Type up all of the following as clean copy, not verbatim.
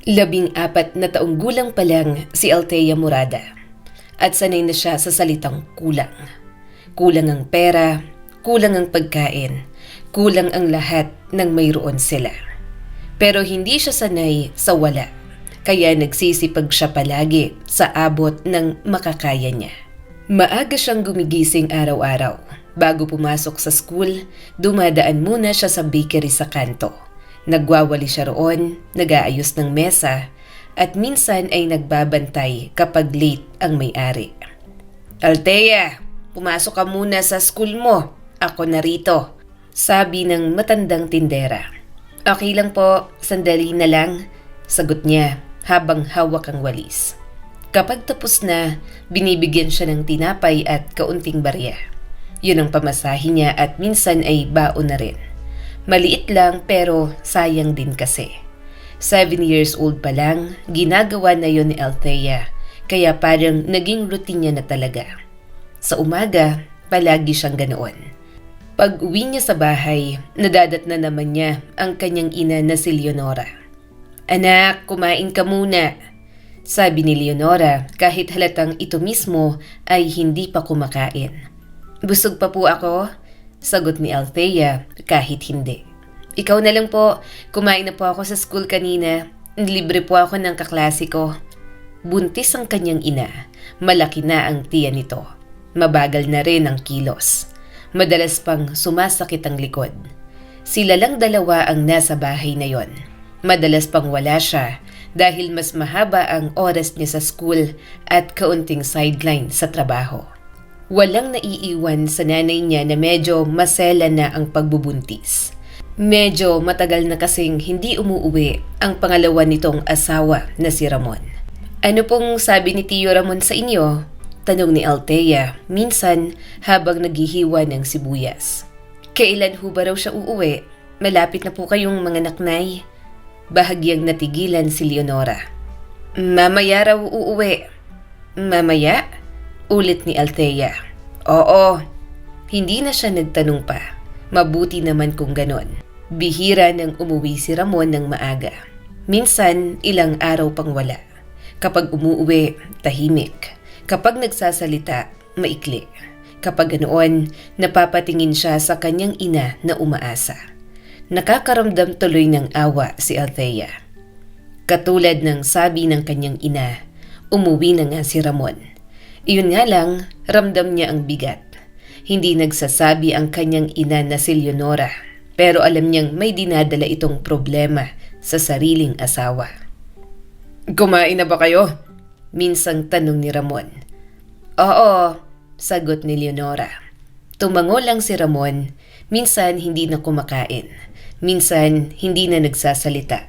14 na taong gulang pa lang si Althea Morada at sanay na siya sa salitang kulang. Kulang ang pera, kulang ang pagkain, kulang ang lahat ng mayroon sila. Pero hindi siya sanay sa wala, kaya nagsisipag siya palagi sa abot ng makakaya niya. Maaga siyang gumigising araw-araw. Bago pumasok sa school, dumadaan muna siya sa bakery sa kanto. Nagwawali siya roon, nag-aayos ng mesa, at minsan ay nagbabantay kapag late ang may-ari. "Althea, pumasok ka muna sa school mo. Ako narito," sabi ng matandang tindera. "Okay lang po, sandali na lang," sagot niya habang hawak ang walis. Kapag tapos na, binibigyan siya ng tinapay at kaunting barya. Yun ang pamasahe niya at minsan ay baon na rin. Maliit lang pero sayang din kasi. 7 years old pa lang, ginagawa na yun ni Althea, kaya parang naging routine niya na talaga. Sa umaga, palagi siyang ganoon. Pag uwi niya sa bahay, nadadat na naman niya ang kanyang ina na si Leonora. "Anak, kumain ka muna," sabi ni Leonora kahit halatang ito mismo ay hindi pa kumakain. "Busog pa po ako," sagot ni Althea kahit hindi. "Ikaw na lang po, kumain na po ako sa school kanina. Libre po ako ng kaklase ko." Buntis ang kanyang ina, malaki na ang tiyan nito. Mabagal na rin ang kilos. Madalas pang sumasakit ang likod. Sila lang dalawa ang nasa bahay na yon. Madalas pang wala siya dahil mas mahaba ang oras niya sa school at kaunting sideline sa trabaho. Walang naiiwan sa nanay niya na medyo masela na ang pagbubuntis. Medyo matagal na kasing hindi umuuwi ang pangalawa nitong asawa na si Ramon. "Ano pong sabi ni Tio Ramon sa inyo?" tanong ni Althea minsan habang naghihiwa ng sibuyas. "Kailan ho ba raw siya uuwi? Malapit na po kayong mga naknay." Bahagyang natigilan si Leonora. "Mamaya raw uuwi." "Mamaya?" ulit ni Althea. "Oo." Hindi na siya nagtanong pa. Mabuti naman kung ganon. Bihira nang umuwi si Ramon ng maaga. Minsan, ilang araw pang wala. Kapag umuuwi, tahimik. Kapag nagsasalita, maikli. Kapag ganoon, napapatingin siya sa kanyang ina na umaasa. Nakakaramdam tuloy ng awa si Althea. Katulad ng sabi ng kanyang ina, umuwi na nga si Ramon. Iyon nga lang, ramdam niya ang bigat. Hindi nagsasabi ang kanyang ina na si Leonora, pero alam niyang may dinadala itong problema sa sariling asawa. "Kumain na ba kayo?" minsang tanong ni Ramon. "Oo," sagot ni Leonora. Tumango lang si Ramon, minsan hindi na kumakain, minsan hindi na nagsasalita.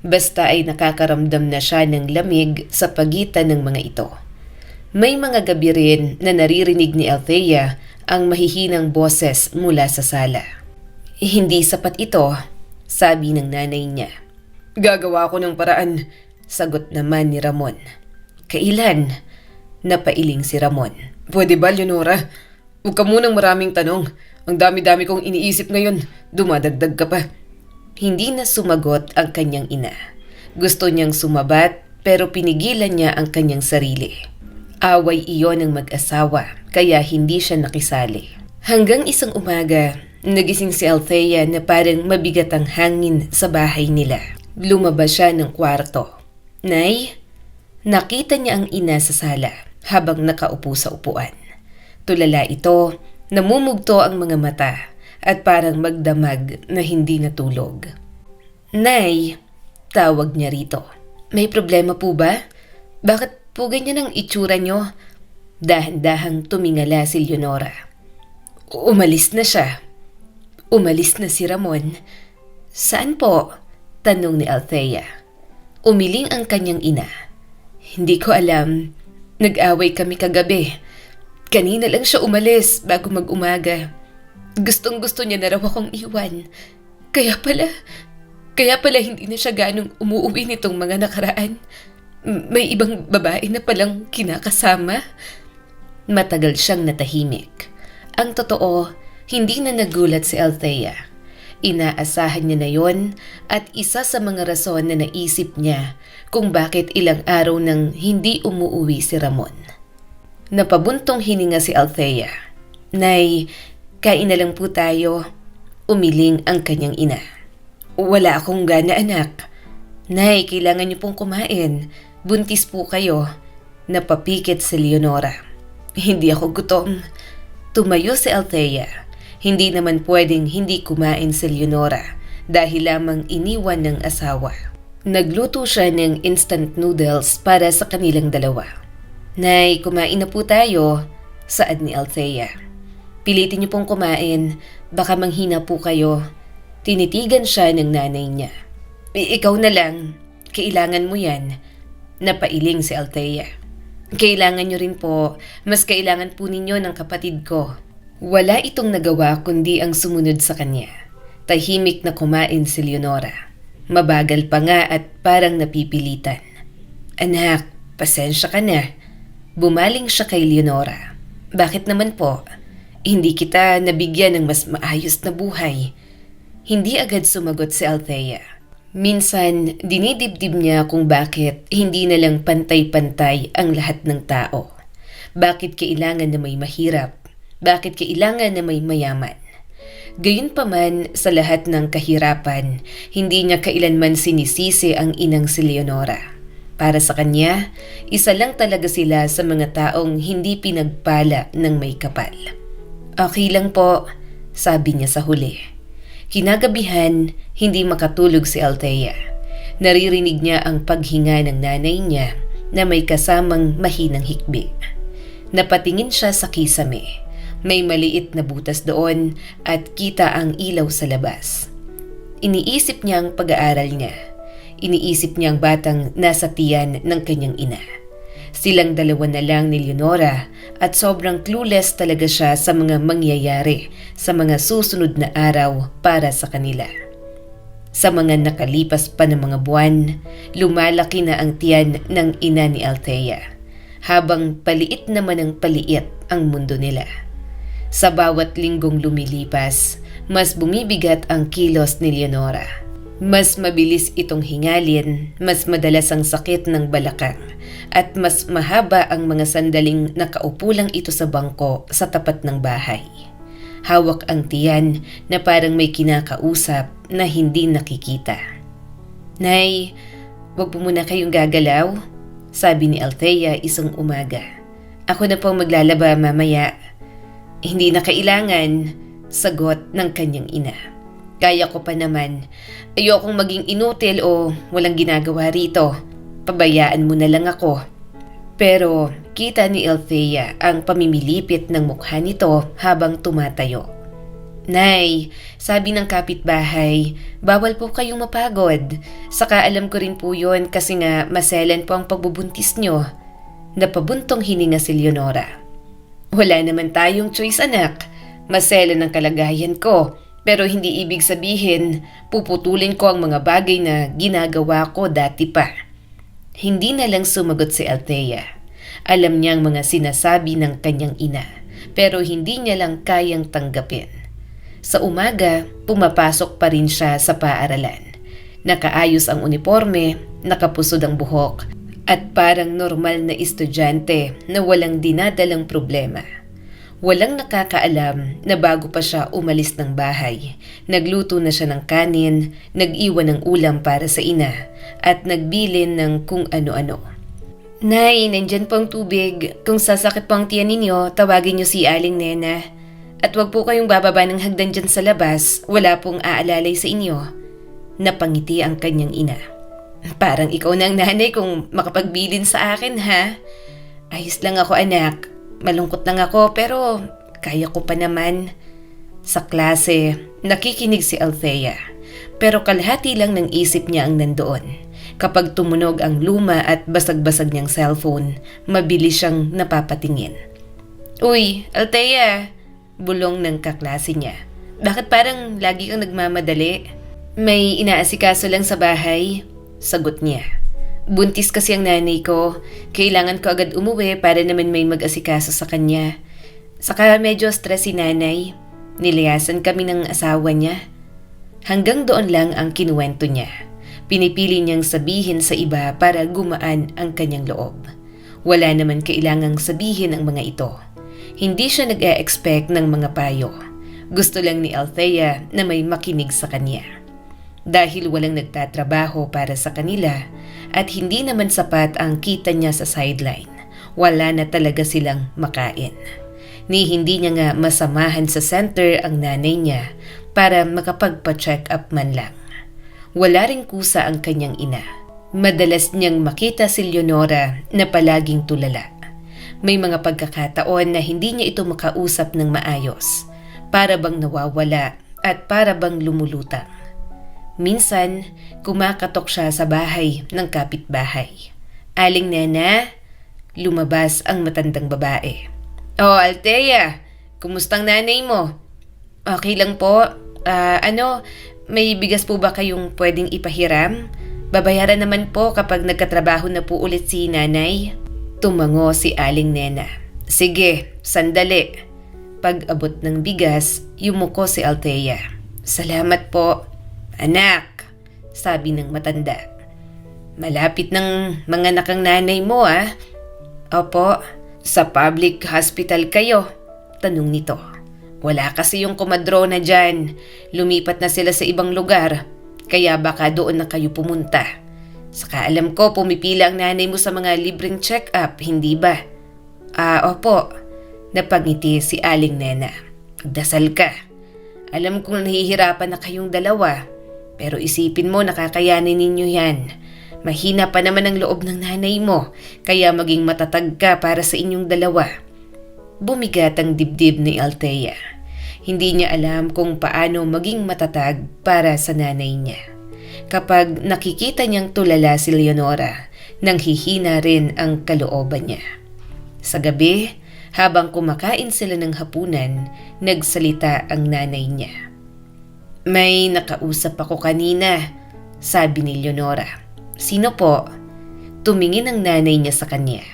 Basta ay nakakaramdam na siya ng lamig sa pagitan ng mga ito. May mga gabi rin na naririnig ni Althea ang mahihinang boses mula sa sala. "Hindi sapat ito," sabi ng nanay niya. "Gagawa ko ng paraan," sagot naman ni Ramon. "Kailan?" napailing si Ramon. "Pwede ba, Leonora? Huwag ka munang maraming tanong. Ang dami-dami kong iniisip ngayon. Dumadagdag ka pa." Hindi na sumagot ang kanyang ina. Gusto niyang sumabat pero pinigilan niya ang kanyang sarili. Away iyon ng mag-asawa kaya hindi siya nakisali. Hanggang isang umaga, nagising si Althea na parang mabigat ang hangin sa bahay nila. Lumabas siya ng kwarto. "Nay?" Nakita niya ang ina sa sala habang nakaupo sa upuan. Tulala ito, namumugto ang mga mata at parang magdamag na hindi natulog. "Nay?" tawag niya rito. "May problema po ba? Bakit po ganyan ang itsura niyo?" Dahan-dahang tumingala si Leonora. Umalis na siya. Umalis na si Ramon. "Saan po?" tanong ni Althea. Umiling ang kanyang ina. "Hindi ko alam. Nag-away kami kagabi. Kanina lang siya umalis bago mag-umaga. Gustong-gusto niya na raw akong iwan. Kaya pala hindi na siya ganong umuuwi nitong mga nakaraan. May ibang babae na palang kinakasama." Matagal siyang natahimik. Ang totoo, hindi na nagulat si Althea. Inaasahan niya na yon at isa sa mga rason na naisip niya kung bakit ilang araw nang hindi umuuwi si Ramon. Napabuntong hininga si Althea. "Nay, kain na lang po tayo." Umiling ang kanyang ina. "Wala akong gana, anak." "Nay, kailangan niyo pong kumain. Buntis po kayo." Napapikit si Leonora. "Hindi ako gutom." Tumayo si Althea. Hindi naman pwedeng hindi kumain si Leonora dahil lamang iniwan ng asawa. Nagluto siya ng instant noodles para sa kanilang dalawa. "Nay, kumain na po tayo," saad ni Althea. "Pilitin niyo pong kumain, baka manghina po kayo." Tinitigan siya ng nanay niya. Ikaw na lang, kailangan mo yan." Napailing si Althea. "Kailangan niyo rin po, mas kailangan po ninyo ng kapatid ko." Wala itong nagawa kundi ang sumunod sa kanya. Tahimik na kumain si Leonora. Mabagal pa nga at parang napipilitan. "Anak, pasensya ka na." Bumaling siya kay Leonora. "Bakit naman po? Hindi kita nabigyan ng mas maayos na buhay." Hindi agad sumagot si Althea. Minsan, dinidibdib niya kung bakit hindi na lang pantay-pantay ang lahat ng tao. Bakit kailangan na may mahirap? Bakit kailangan na may mayaman? Gayunpaman, sa lahat ng kahirapan, hindi niya kailanman sinisisi ang inang si Leonora. Para sa kanya, isa lang talaga sila sa mga taong hindi pinagpala ng may kapal. "Okay lang po," sabi niya sa huli. Kinagabihan, hindi makatulog si Althea. Naririnig niya ang paghinga ng nanay niya na may kasamang mahinang hikbi. Napatingin siya sa kisame. May maliit na butas doon at kita ang ilaw sa labas. Iniisip niya ang pag-aaral niya. Iniisip niya ang batang nasa tiyan ng kanyang ina. Silang dalawa na lang ni Leonora at sobrang clueless talaga siya sa mga mangyayari sa mga susunod na araw para sa kanila. Sa mga nakalipas pa ng mga buwan, lumalaki na ang tiyan ng ina ni Althea, habang paliit naman ang paliit ang mundo nila. Sa bawat linggong lumilipas, mas bumibigat ang kilos ni Leonora. Mas mabilis itong hingalin, mas madalas ang sakit ng balakang, at mas mahaba ang mga sandaling nakaupo lang ito sa bangko sa tapat ng bahay. Hawak ang tiyan na parang may kinakausap na hindi nakikita. "Nay, wag po muna kayong gagalaw," sabi ni Althea isang umaga. "Ako na pong maglalaba mamaya." "Hindi na kailangan," sagot ng kanyang ina. "Kaya ko pa naman. Ayokong maging inutil o walang ginagawa rito. Pabayaan mo na lang ako." Pero kita ni Althea ang pamimilipit ng mukha nito habang tumatayo. "Nay, sabi ng kapitbahay, bawal po kayong mapagod. Saka alam ko rin po yun kasi nga maselan po ang pagbubuntis nyo." Napabuntong hininga si Leonora. "Wala naman tayong choice, anak. Maselan ang kalagayan ko, pero hindi ibig sabihin puputulin ko ang mga bagay na ginagawa ko dati pa." Hindi na lang sumagot si Althea. Alam niya ang mga sinasabi ng kanyang ina, pero hindi niya lang kayang tanggapin. Sa umaga, pumapasok pa rin siya sa paaralan. Nakaayos ang uniforme, nakapusod ang buhok, at parang normal na estudyante na walang dinadalang problema. Walang nakakaalam na bago pa siya umalis ng bahay, nagluto na siya ng kanin, nag-iwan ng ulam para sa ina, at nagbilin ng kung ano-ano. "Nay, nandyan po ang tubig. Kung sasakit po ang tiyan ninyo, tawagin niyo si Aling Nena. At wag po kayong bababa ng hagdan dyan sa labas, wala pong aalalay sa inyo." Napangiti ang kanyang ina. "Parang ikaw na ang nanay kung makapagbilin sa akin, ha?" "Ayos lang ako, anak. Malungkot lang ako pero kaya ko pa naman." Sa klase, nakikinig si Althea. Pero kalahati lang ng isip niya ang nandoon. Kapag tumunog ang luma at basag-basag niyang cellphone, mabilis siyang napapatingin. "Uy, Althea!" Bulong ng kaklase niya. "Bakit parang lagi kang nagmamadali?" "May inaasikaso lang sa bahay," sagot niya. "Buntis kasi ang nanay ko. Kailangan ko agad umuwi para naman may mag-asikaso sa kanya. Saka medyo stress si nanay. Nilayasan kami ng asawa niya." Hanggang doon lang ang kinuwento niya. Pinipili niyang sabihin sa iba para gumaan ang kanyang loob. Wala naman kailangang sabihin ang mga ito. Hindi siya nag-e-expect ng mga payo. Gusto lang ni Althea na may makinig sa kanya. Dahil walang nagtatrabaho para sa kanila at hindi naman sapat ang kita niya sa sideline, wala na talaga silang makain. Ni hindi niya nga masamahan sa center ang nanay niya para makapagpa-check up man lang. Wala ring kusa ang kanyang ina. Madalas niyang makita si Leonora na palaging tulala. May mga pagkakataon na hindi niya ito makausap ng maayos. Para bang nawawala at para bang lumulutang. Minsan, kumakatok siya sa bahay ng kapitbahay. "Aling Nena?" Lumabas ang matandang babae. "Oh, Althea, kumustang nanay mo?" "Okay lang po. May bigas po ba kayong pwedeng ipahiram? Babayaran naman po kapag nagkatrabaho na po ulit si nanay." Tumango si Aling Nena. "Sige, sandali." Pag-abot ng bigas, yumuko si Althea. "Salamat po." "Anak," sabi ng matanda. "Malapit ng mga nakang nanay mo ah." "Opo, sa public hospital kayo?" tanong nito. "Wala kasi yung komadrona dyan. Lumipat na sila sa ibang lugar. Kaya baka doon na kayo pumunta. Saka alam ko pumipila ang nanay mo sa mga libreng check-up, hindi ba?" Opo." Napangiti si Aling Nena. "Dasal ka. Alam kong nahihirapan na kayong dalawa. Pero isipin mo, nakakayanin ninyo yan. Mahina pa naman ang loob ng nanay mo, kaya maging matatag ka para sa inyong dalawa." Bumigat ang dibdib ni Althea. Hindi niya alam kung paano maging matatag para sa nanay niya. Kapag nakikita niyang tulala si Leonora, nanghihina rin ang kalooban niya. Sa gabi, habang kumakain sila ng hapunan, nagsalita ang nanay niya. "May nakausap ako kanina," sabi ni Leonora. "Sino po?" Tumingin ang nanay niya sa kanya.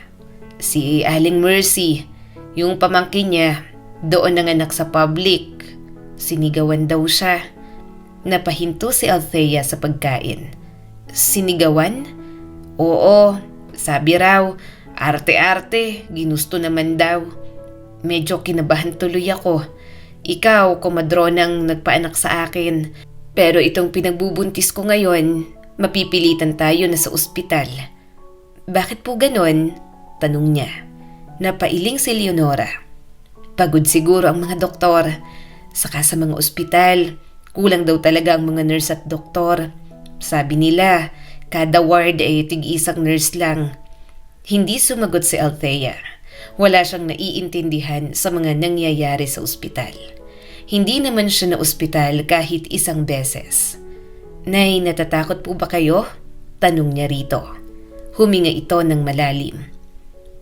"Si Aling Mercy, yung pamangkin niya, doon nanganak sa public. Sinigawan daw siya." Napahinto si Althea sa pagkain. "Sinigawan?" "Oo, sabi raw, arte-arte, ginusto naman daw." Medyo kinabahan tuloy ako. Ikaw, komadronang nagpaanak sa akin. Pero itong pinagbubuntis ko ngayon, mapipilitan tayo na sa ospital." "Bakit po ganon?" tanong niya. Napailing si Leonora. Pagod siguro ang mga doktor. Saka sa mga ospital, kulang daw talaga ang mga nurse at doktor. Sabi nila, kada ward ay tig-isang nurse lang. Hindi sumagot si Althea. Wala siyang naiintindihan sa mga nangyayari sa ospital. Hindi naman siya na ospital kahit isang beses. "Nay, natatakot po ba kayo?" tanong niya rito. Huminga ito ng malalim.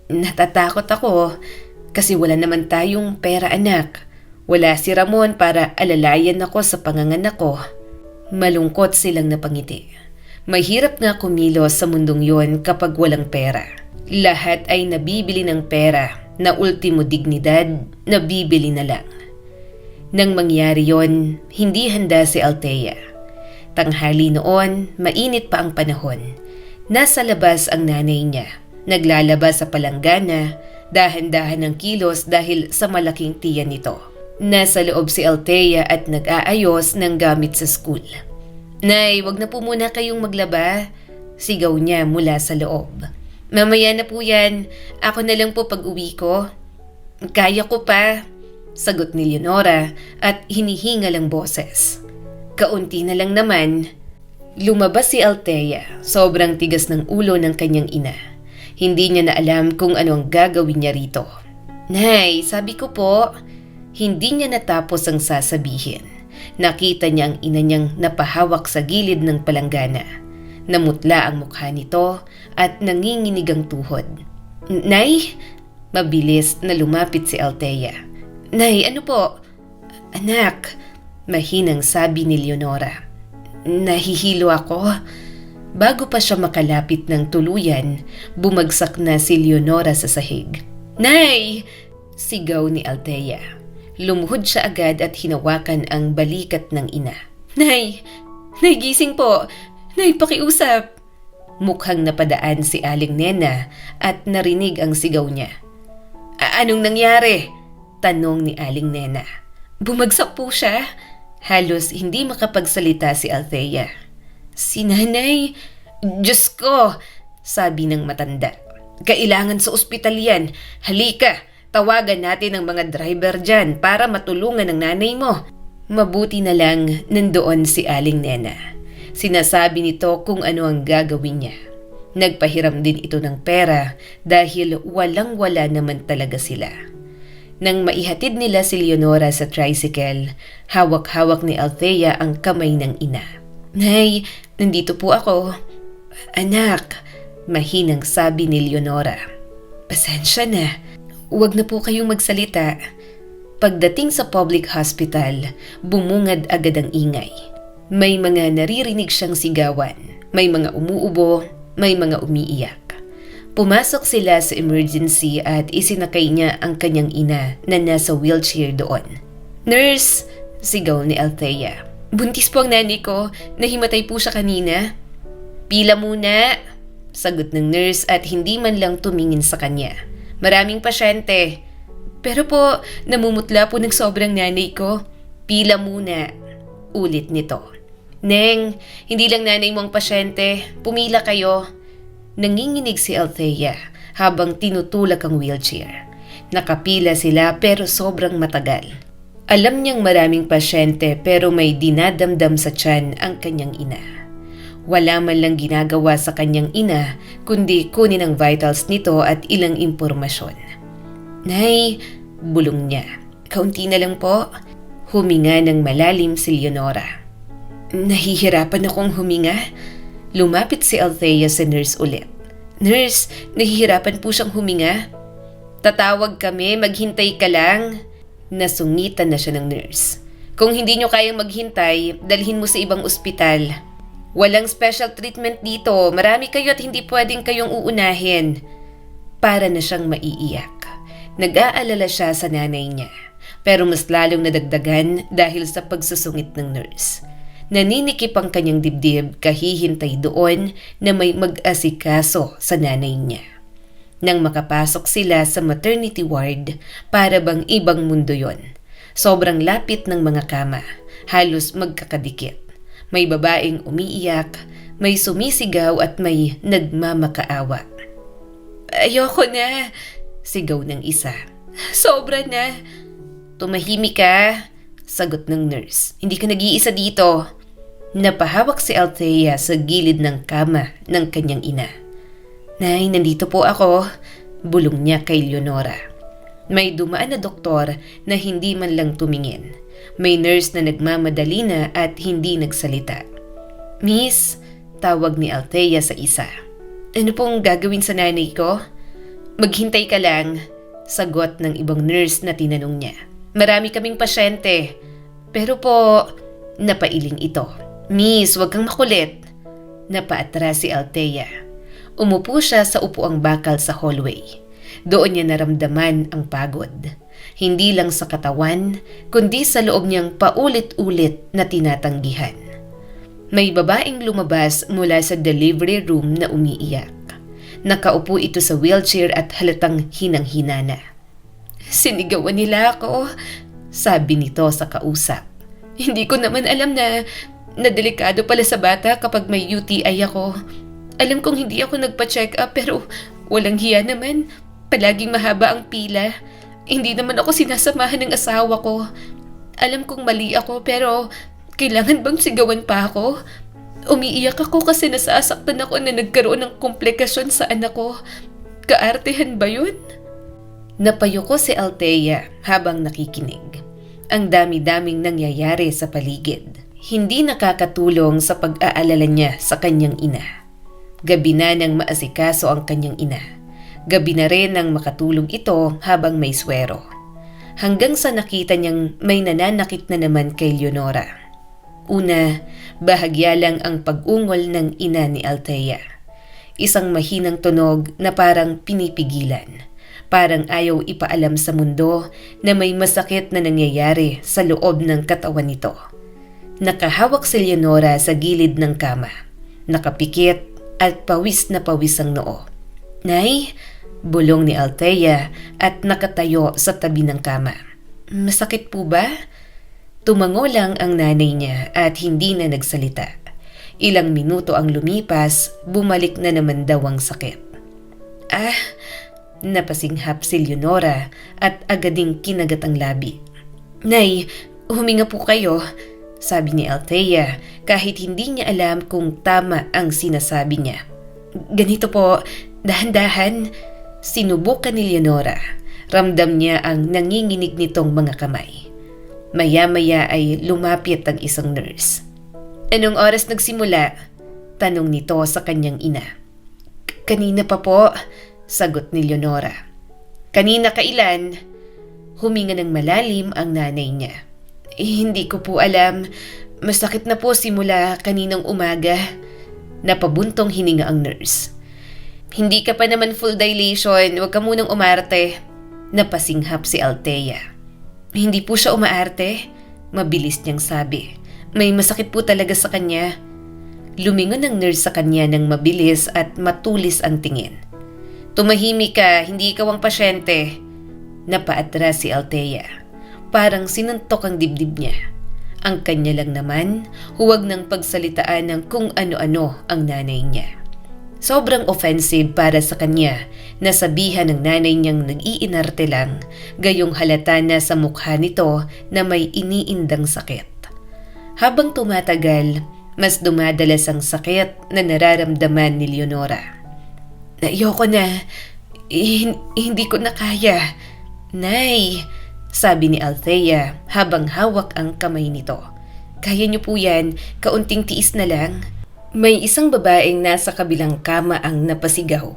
"Natatakot ako kasi wala naman tayong pera, anak. Wala si Ramon para alalayan ako sa panganganak ko." Malungkot silang napangiti. Mahirap nga kumilos sa mundong yon kapag walang pera. Lahat ay nabibili ng pera na ultimo dignidad, nabibili na lang. Nang mangyari yon, hindi handa si Althea. Tanghali noon, mainit pa ang panahon. Nasa labas ang nanay niya. Naglalabas sa palanggana, dahan-dahan ng kilos dahil sa malaking tiyan nito. Nasa loob si Althea at nag-aayos ng gamit sa school. "Nay, wag na po muna kayong maglaba," sigaw niya mula sa loob. "Mamaya na po yan. Ako na lang po pag uwi ko." "Kaya ko pa," sagot ni Leonora at hinihingal ang boses. "Kaunti na lang naman." Lumabas si Althea. Sobrang tigas ng ulo ng kanyang ina. Hindi niya na alam kung ano ang gagawin niya rito. "Nay, sabi ko po." Hindi niya natapos ang sasabihin. Nakita niya ang ina niyang napahawak sa gilid ng palanggana. Namutla ang mukha nito at nanginginig ang tuhod. "Nay?" Mabilis na lumapit si Althea. "Nay, ano po?" "Anak," mahinang sabi ni Leonora. "Nahihilo ako." Bago pa siya makalapit ng tuluyan, bumagsak na si Leonora sa sahig. "Nay!" sigaw ni Althea. Lumuhod siya agad at hinawakan ang balikat ng ina. Nay! Nay, gising po! Nay, pakiusap! Mukhang napadaan si Aling Nena at narinig ang sigaw niya. Anong nangyari? Tanong ni Aling Nena. Bumagsak po siya. Halos hindi makapagsalita si Althea. Si nanay? Diyos ko! Sabi ng matanda. Kailangan sa ospital yan. Halika, tawagan natin ang mga driver dyan para matulungan ang nanay mo. Mabuti na lang nandoon si Aling Nena. Sinasabi nito kung ano ang gagawin niya. Nagpahiram din ito ng pera dahil walang-wala naman talaga sila. Nang maihatid nila si Leonora sa tricycle, hawak-hawak ni Althea ang kamay ng ina. Nay, nandito po ako. Anak, mahinang sabi ni Leonora. Pasensya na, huwag na po kayong magsalita. Pagdating sa public hospital, bumungad agad ang ingay. May mga naririnig siyang sigawan, may mga umuubo, may mga umiiyak. Pumasok sila sa emergency at isinakay niya ang kanyang ina na nasa wheelchair doon. Nurse! Sigaw ni Althea. Buntis po ang nanay ko, nahimatay po siya kanina. Pila muna! Sagot ng nurse at hindi man lang tumingin sa kanya. Maraming pasyente. Pero po, namumutla po ng sobrang nanay ko. Pila muna. Ulit nito. Neng, hindi lang nanay mo ang pasyente. Pumila kayo. Nanginginig si Althea habang tinutulak ang wheelchair. Nakapila sila pero sobrang matagal. Alam niyang maraming pasyente pero may dinadamdam sa tiyan ang kanyang ina. Wala man lang ginagawa sa kanyang ina kundi kunin ang vitals nito at ilang impormasyon. Nay, bulong niya. Kaunti na lang po. Huminga ng malalim si Leonora. Nahihirapan akong huminga. Lumapit si Althea sa nurse ulit. Nurse, nahihirapan po siyang huminga. Tatawag kami, maghintay ka lang. Nasungitan na siya ng nurse. Kung hindi nyo kayang maghintay, dalhin mo sa ibang ospital. Walang special treatment dito. Marami kayo at hindi pwedeng kayong uunahin. Para na siyang maiiyak. Nag-aalala siya sa nanay niya. Pero mas lalong nadagdagan dahil sa pagsusungit ng nurse. Naninikip ang kanyang dibdib kahihintay doon na may mag-asikaso sa nanay niya. Nang makapasok sila sa maternity ward, para bang ibang mundo yon. Sobrang lapit ng mga kama, halos magkakadikit. May babaeng umiiyak, may sumisigaw at may nagmamakaawa. Ayoko na, sigaw ng isa. Sobra na. Tumahimik ka, sagot ng nurse. Hindi ka nag-iisa dito. Napahawak si Althea sa gilid ng kama ng kanyang ina. Nay, nandito po ako, bulong niya kay Leonora. May dumaan na doktor na hindi man lang tumingin. May nurse na nagmamadali na at hindi nagsalita. Miss, tawag ni Althea sa isa. Ano pong gagawin sa nanay ko? Maghintay ka lang, sagot ng ibang nurse na tinanong niya. Marami kaming pasyente. Pero po, napailing ito. Miss, wag kang makulit. Napaatras si Althea. Umupo siya sa upuang bakal sa hallway. Doon niya naramdaman ang pagod. Hindi lang sa katawan, kundi sa loob niyang paulit-ulit na tinatanggihan. May babaeng lumabas mula sa delivery room na umiiyak. Nakaupo ito sa wheelchair at halatang hinang-hina na. Sinigawan nila ako, sabi nito sa kausap. Hindi ko naman alam na delikado pala sa bata kapag may UTI ako. Alam kong hindi ako nagpa-check up pero walang hiya naman. Palaging mahaba ang pila. Hindi naman ako sinasamahan ng asawa ko. Alam kong mali ako pero kailangan bang sigawan pa ako? Umiiyak ako kasi nasasaktan ako na nagkaroon ng komplikasyon sa anak ko. Kaartehan ba yun? Napayuko si Althea habang nakikinig. Ang dami-daming nangyayari sa paligid. Hindi nakakatulong sa pag-aalala niya sa kanyang ina. Gabi na nang maasikaso ang kanyang ina. Gabi na rin nang makatulog ito habang may swero. Hanggang sa nakita niyang may nananakit na naman kay Leonora. Una, bahagya lang ang pag-ungol ng ina ni Althea. Isang mahinang tunog na parang pinipigilan. Parang ayaw ipaalam sa mundo na may masakit na nangyayari sa loob ng katawan nito. Nakahawak si Leonora sa gilid ng kama. Nakapikit at pawis na pawis ang noo. "Nay," bulong ni Althea at nakatayo sa tabi ng kama. "Masakit po ba?" Tumango lang ang nanay niya at hindi na nagsalita. Ilang minuto ang lumipas, bumalik na naman daw ang sakit. Napasinghap si Leonora at agading kinagat ang labi. "Nay, huminga po kayo," sabi ni Althea kahit hindi niya alam kung tama ang sinasabi niya. "Ganito po, dahan-dahan." Sinubukan ni Leonora. Ramdam niya ang nanginginig nitong mga kamay. Maya-maya ay lumapit ang isang nurse. "Anong oras nagsimula?" tanong nito sa kanyang ina. "Kanina pa po," sagot ni Leonora. "Kanina kailan?" Huminga ng malalim ang nanay niya. Hindi ko po alam. Masakit na po simula kaninang umaga." Napabuntong hininga ang nurse. "Hindi ka pa naman full dilation. Huwag ka munang umarte." Napasinghap si Althea. "Hindi po siya umaarte," mabilis niyang sabi. "May masakit po talaga sa kanya." Lumingon ang nurse sa kanya ng mabilis at matulis ang tingin. "Tumahimik ka, hindi ikaw ang pasyente." Napaatras si Althea. Parang sinuntok ang dibdib niya. Ang kanya lang naman, huwag ng pagsalitaan ng kung ano-ano ang nanay niya. Sobrang offensive para sa kanya na sabihan ng nanay niyang nag-iinarte lang, gayong halata na sa mukha nito na may iniindang sakit. Habang tumatagal, mas dumadalas ang sakit na nararamdaman ni Leonora. "Ayoko na. Hindi ko na kaya." "Nay," sabi ni Althea habang hawak ang kamay nito. "Kaya niyo po yan, kaunting tiis na lang." May isang babaeng nasa kabilang kama ang napasigaw.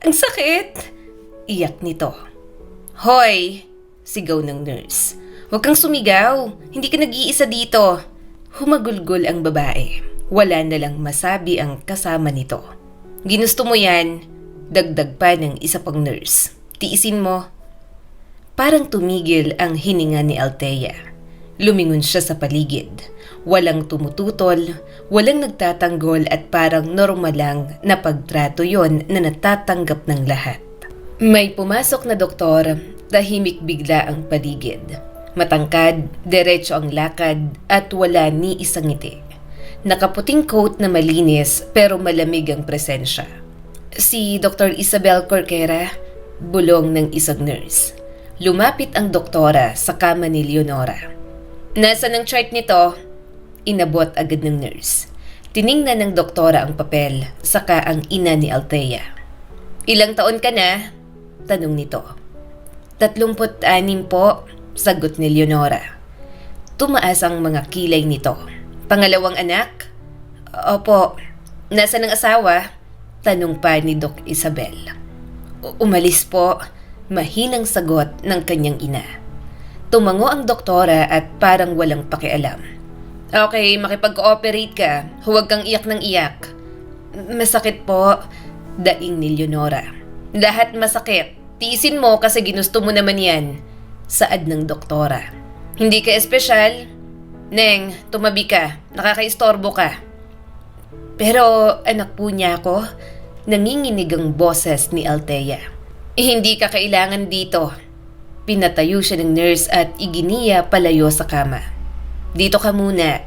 "Ang sakit!" iyak nito. "Hoy!" sigaw ng nurse. "Huwag kang sumigaw, hindi ka nag-iisa dito." Humagulgol ang babae. Wala na lang masabi ang kasama nito. "Ginusto mo yan," dagdag pa ng isa pang nurse. "Tiisin mo." Parang tumigil ang hininga ni Althea. Lumingon siya sa paligid. Walang tumututol, walang nagtatanggol at parang normal lang na pagtrato yon na natatanggap ng lahat. May pumasok na doktor, tahimik bigla ang paligid. Matangkad, diretso ang lakad at wala ni isang ngiti. Nakaputing coat na malinis pero malamig ang presensya. "Si Dr. Isabel Corquera," bulong ng isang nurse. Lumapit ang doktora sa kama ni Leonora. "Nasaan ang chart nito?" Inabot agad ng nurse. Tiningnan ng doktora ang papel, saka ang ina ni Althea. "Ilang taon ka na?" tanong nito. 36 po, sagot ni Leonora. Tumaas ang mga kilay nito. "Pangalawang anak?" "Opo." "Nasaan ang asawa?" tanong pa ni Doc Isabel. "Umalis po," mahinang sagot ng kanyang ina. Tumango ang doktora at parang walang pakialam. "Okay, makipag-cooperate ka. Huwag kang iyak ng iyak." "Masakit po," daing ni Leonora. "Lahat masakit. Tiisin mo kasi ginusto mo naman yan," saad ng doktora. "Hindi ka espesyal. Neng, tumabi ka. Nakakaistorbo ka." "Pero anak po niya ako," nanginginig ang boses ni Althea. "Hindi ka kailangan dito." Pinatayo siya ng nurse at iginiya palayo sa kama. "Dito ka muna."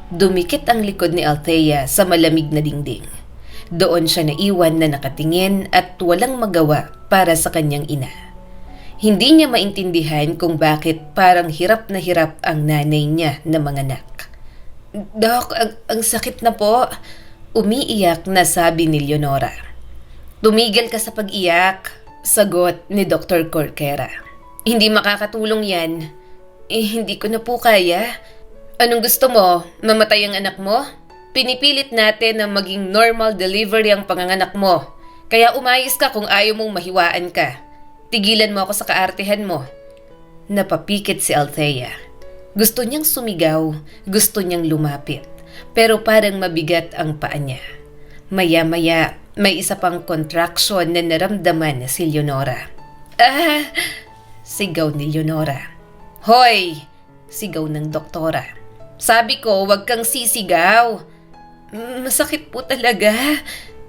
Dumikit ang likod ni Althea sa malamig na dingding. Doon siya naiwan na nakatingin at walang magawa para sa kanyang ina. Hindi niya maintindihan kung bakit parang hirap na hirap ang nanay niya na manganak. "Doc, ang sakit na po," umiiyak na sabi ni Leonora. "Tumigil ka sa pag-iyak," sagot ni Dr. Corquera. "Hindi makakatulong yan." Hindi ko na po kaya." "Anong gusto mo? Mamatay ang anak mo?" "Pinipilit natin na maging normal delivery ang panganganak mo. Kaya umayos ka kung ayaw mong mahiwaan ka. Tigilan mo ako sa kaartehan mo." Napapikit si Althea. Gusto niyang sumigaw, gusto niyang lumapit, pero parang mabigat ang paa niya. Maya-maya, may isa pang contraction na naramdaman si Leonora. Sigaw ni Leonora. "Hoy!" sigaw ng doktora. Sabi ko, wag kang sisigaw. Masakit po talaga.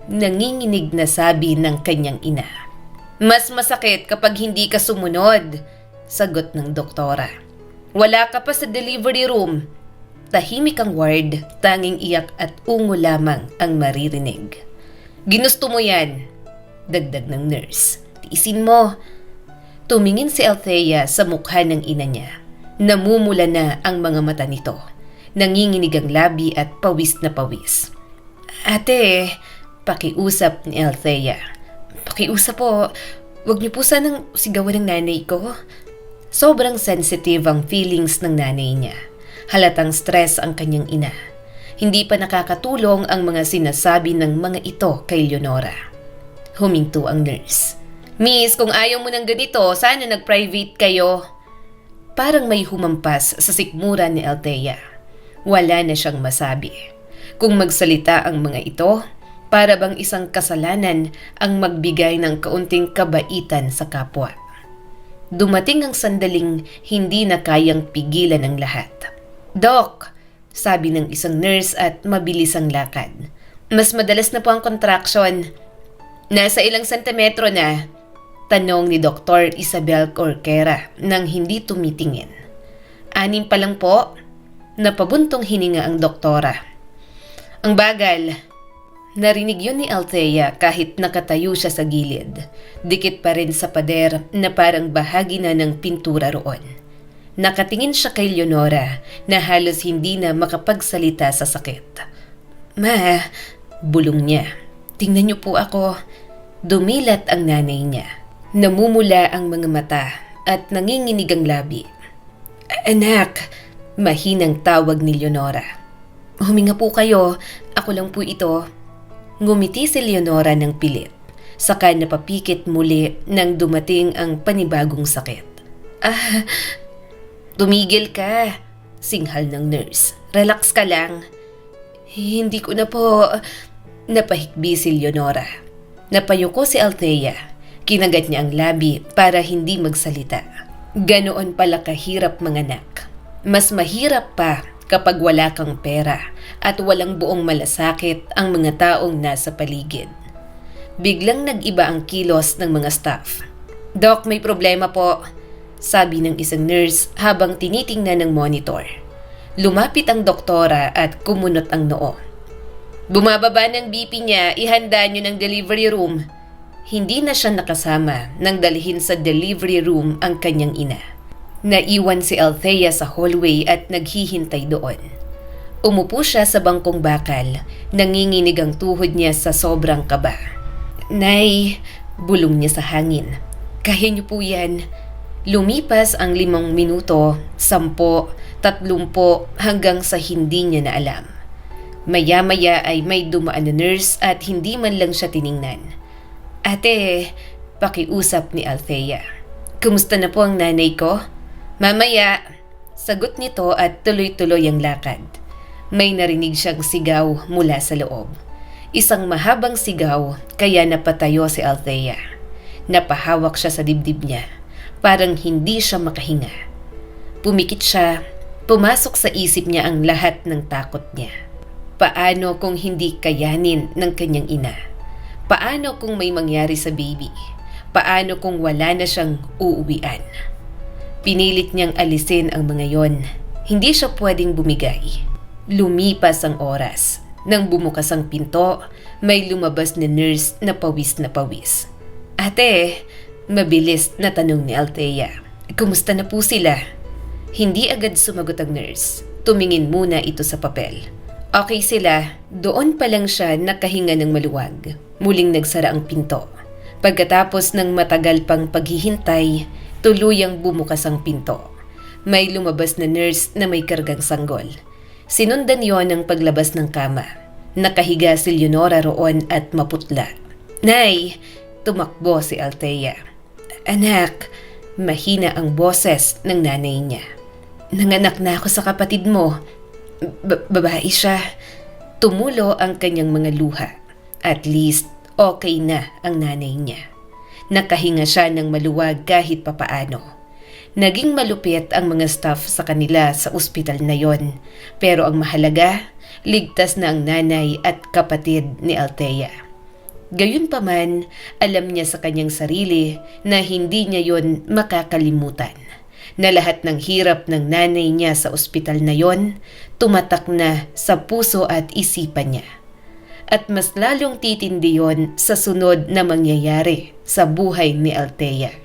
Nanginginig na sabi ng kanyang ina. Mas masakit kapag hindi ka sumunod, sagot ng doktora. Wala ka pa sa delivery room. Tahimik ang ward, tanging iyak at ungo lamang ang maririnig. Ginusto mo yan, dagdag ng nurse. Tiisin mo. Tumingin si Althea sa mukha ng ina niya. Namumula na ang mga mata nito. Nanginginig ang labi at pawis na pawis. Ate, pakiusap ni Althea. Pakiusap po, wag niyo po sanang sigawan ng nanay ko. Sobrang sensitive ang feelings ng nanay niya. Halatang stress ang kanyang ina. Hindi pa nakakatulong ang mga sinasabi ng mga ito kay Leonora. Huminto ang nurse. Miss, kung ayaw mo ng ganito, sana nag-private kayo. Parang may humampas sa sikmura ni Althea. Wala na siyang masabi. Kung magsalita ang mga ito, para bang isang kasalanan ang magbigay ng kaunting kabaitan sa kapwa. Dumating ang sandaling hindi na kayang pigilan ang lahat. Doc, sabi ng isang nurse at mabilis ang lakad. Mas madalas na po ang contraction. Nasa ilang sentimetro na? Tanong ni Dr. Isabel Corquera nang hindi tumitingin. 6 pa lang po. Napabuntong hininga ang doktora. Ang bagal. Narinig yun ni Althea kahit nakatayo siya sa gilid. Dikit pa rin sa pader na parang bahagi na ng pintura roon. Nakatingin siya kay Leonora na halos hindi na makapagsalita sa sakit. Ma, bulong niya. Tingnan niyo po ako. Dumilat ang nanay niya. Namumula ang mga mata at nanginginig ang labi. Anak, mahinang tawag ni Leonora. Huminga po kayo, ako lang po ito. Ngumiti si Leonora ng pilit. Saka napapikit muli nang dumating ang panibagong sakit. Tumigil ka, singhal ng nurse. Relax ka lang. Hindi ko na po. Napahikbi si Leonora. Napayuko si Althea. Kinagat niya ang labi para hindi magsalita. Ganoon pala kahirap manganak. Mas mahirap pa kapag wala kang pera at walang buong malasakit ang mga taong nasa paligid. Biglang nag-iba ang kilos ng mga staff. Doc, may problema po, sabi ng isang nurse habang tinitingnan ng monitor. Lumapit ang doktora at kumunot ang noo. Bumababa ng BP niya, ihanda niyo ng delivery room. Hindi na siya nakasama nang dalhin sa delivery room ang kanyang ina. Naiwan si Althea sa hallway at naghihintay doon. Umupo siya sa bangkong bakal, nanginginig ang tuhod niya sa sobrang kaba. Nay, bulong niya sa hangin. Kaya niyo po yan. Lumipas ang 5 minuto, 10, 30 hanggang sa hindi niya na alam. Maya-maya ay may dumaan na nurse at hindi man lang siya tiningnan. Ate, pakiusap ni Althea. Kumusta na po ang nanay ko? Mamaya, sagot nito at tuloy-tuloy ang lakad. May narinig siyang sigaw mula sa loob. Isang mahabang sigaw kaya napatayo si Althea. Napahawak siya sa dibdib niya. Parang hindi siya makahinga. Pumikit siya. Pumasok sa isip niya ang lahat ng takot niya. Paano kung hindi kayanin ng kanyang ina? Paano kung may mangyari sa baby? Paano kung wala na siyang uuwian? Pinilit niyang alisin ang mga yon. Hindi siya pwedeng bumigay. Lumipas ang oras. Nang bumukas ang pinto, may lumabas na nurse na pawis na pawis. Ate, mabilis na tanong ni Althea. Kumusta na po sila? Hindi agad sumagot ang nurse. Tumingin muna ito sa papel. Okay sila. Doon pa lang siya nakahinga ng maluwag. Muling nagsara ang pinto. Pagkatapos ng matagal pang paghihintay, tuluyang bumukas ang pinto. May lumabas na nurse na may kargang sanggol. Sinundan yon ng paglabas ng kama. Nakahiga si Leonora roon at maputla. Nay! Tumakbo si Althea. Anak! Mahina ang boses ng nanay niya. Nanganak na ako sa kapatid mo. Babae siya. Tumulo ang kanyang mga luha. At least, okay na ang nanay niya. Nakahinga siya ng maluwag kahit papaano. Naging malupit ang mga staff sa kanila sa ospital na yon. Pero ang mahalaga, ligtas na ang nanay at kapatid ni Althea. Gayunpaman, alam niya sa kanyang sarili na hindi niya yon makakalimutan. Na lahat ng hirap ng nanay niya sa ospital na yon, tumatak na sa puso at isipan niya. At mas lalong titindi yon sa sunod na mangyayari sa buhay ni Althea.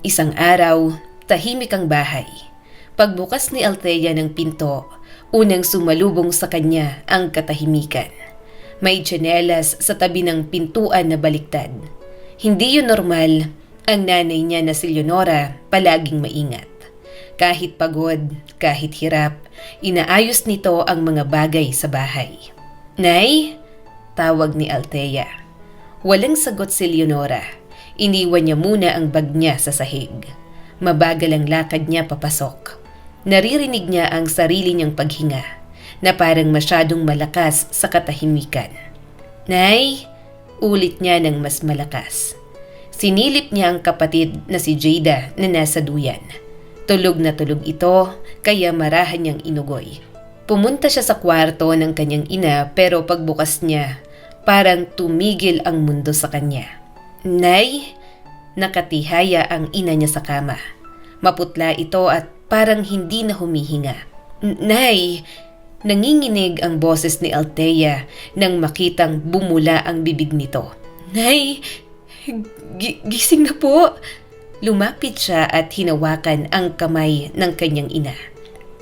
Isang araw, tahimik ang bahay. Pagbukas ni Althea ng pinto, unang sumalubong sa kanya ang katahimikan. May tsinelas sa tabi ng pintuan na baliktad. Hindi yun normal. Ang nanay niya na si Leonora palaging maingat. Kahit pagod, kahit hirap, inaayos nito ang mga bagay sa bahay. "Nay?" tawag ni Althea. Walang sagot si Leonora. Iniwan niya muna ang bag niya sa sahig. Mabagal ang lakad niya papasok. Naririnig niya ang sarili niyang paghinga na parang masyadong malakas sa katahimikan. "Nay?" ulit niya ng mas malakas. Sinilip niya ang kapatid na si Jada na nasa duyan. Tulog na tulog ito, kaya marahan niyang inugoy. Pumunta siya sa kwarto ng kanyang ina pero pagbukas niya, parang tumigil ang mundo sa kanya. "Nay?" Nakatihaya ang ina niya sa kama. Maputla ito at parang hindi na humihinga. "Nay!" Nanginginig ang boses ni Althea nang makitang bumula ang bibig nito. "Nay! Gising na po!" Lumapit siya at hinawakan ang kamay ng kanyang ina.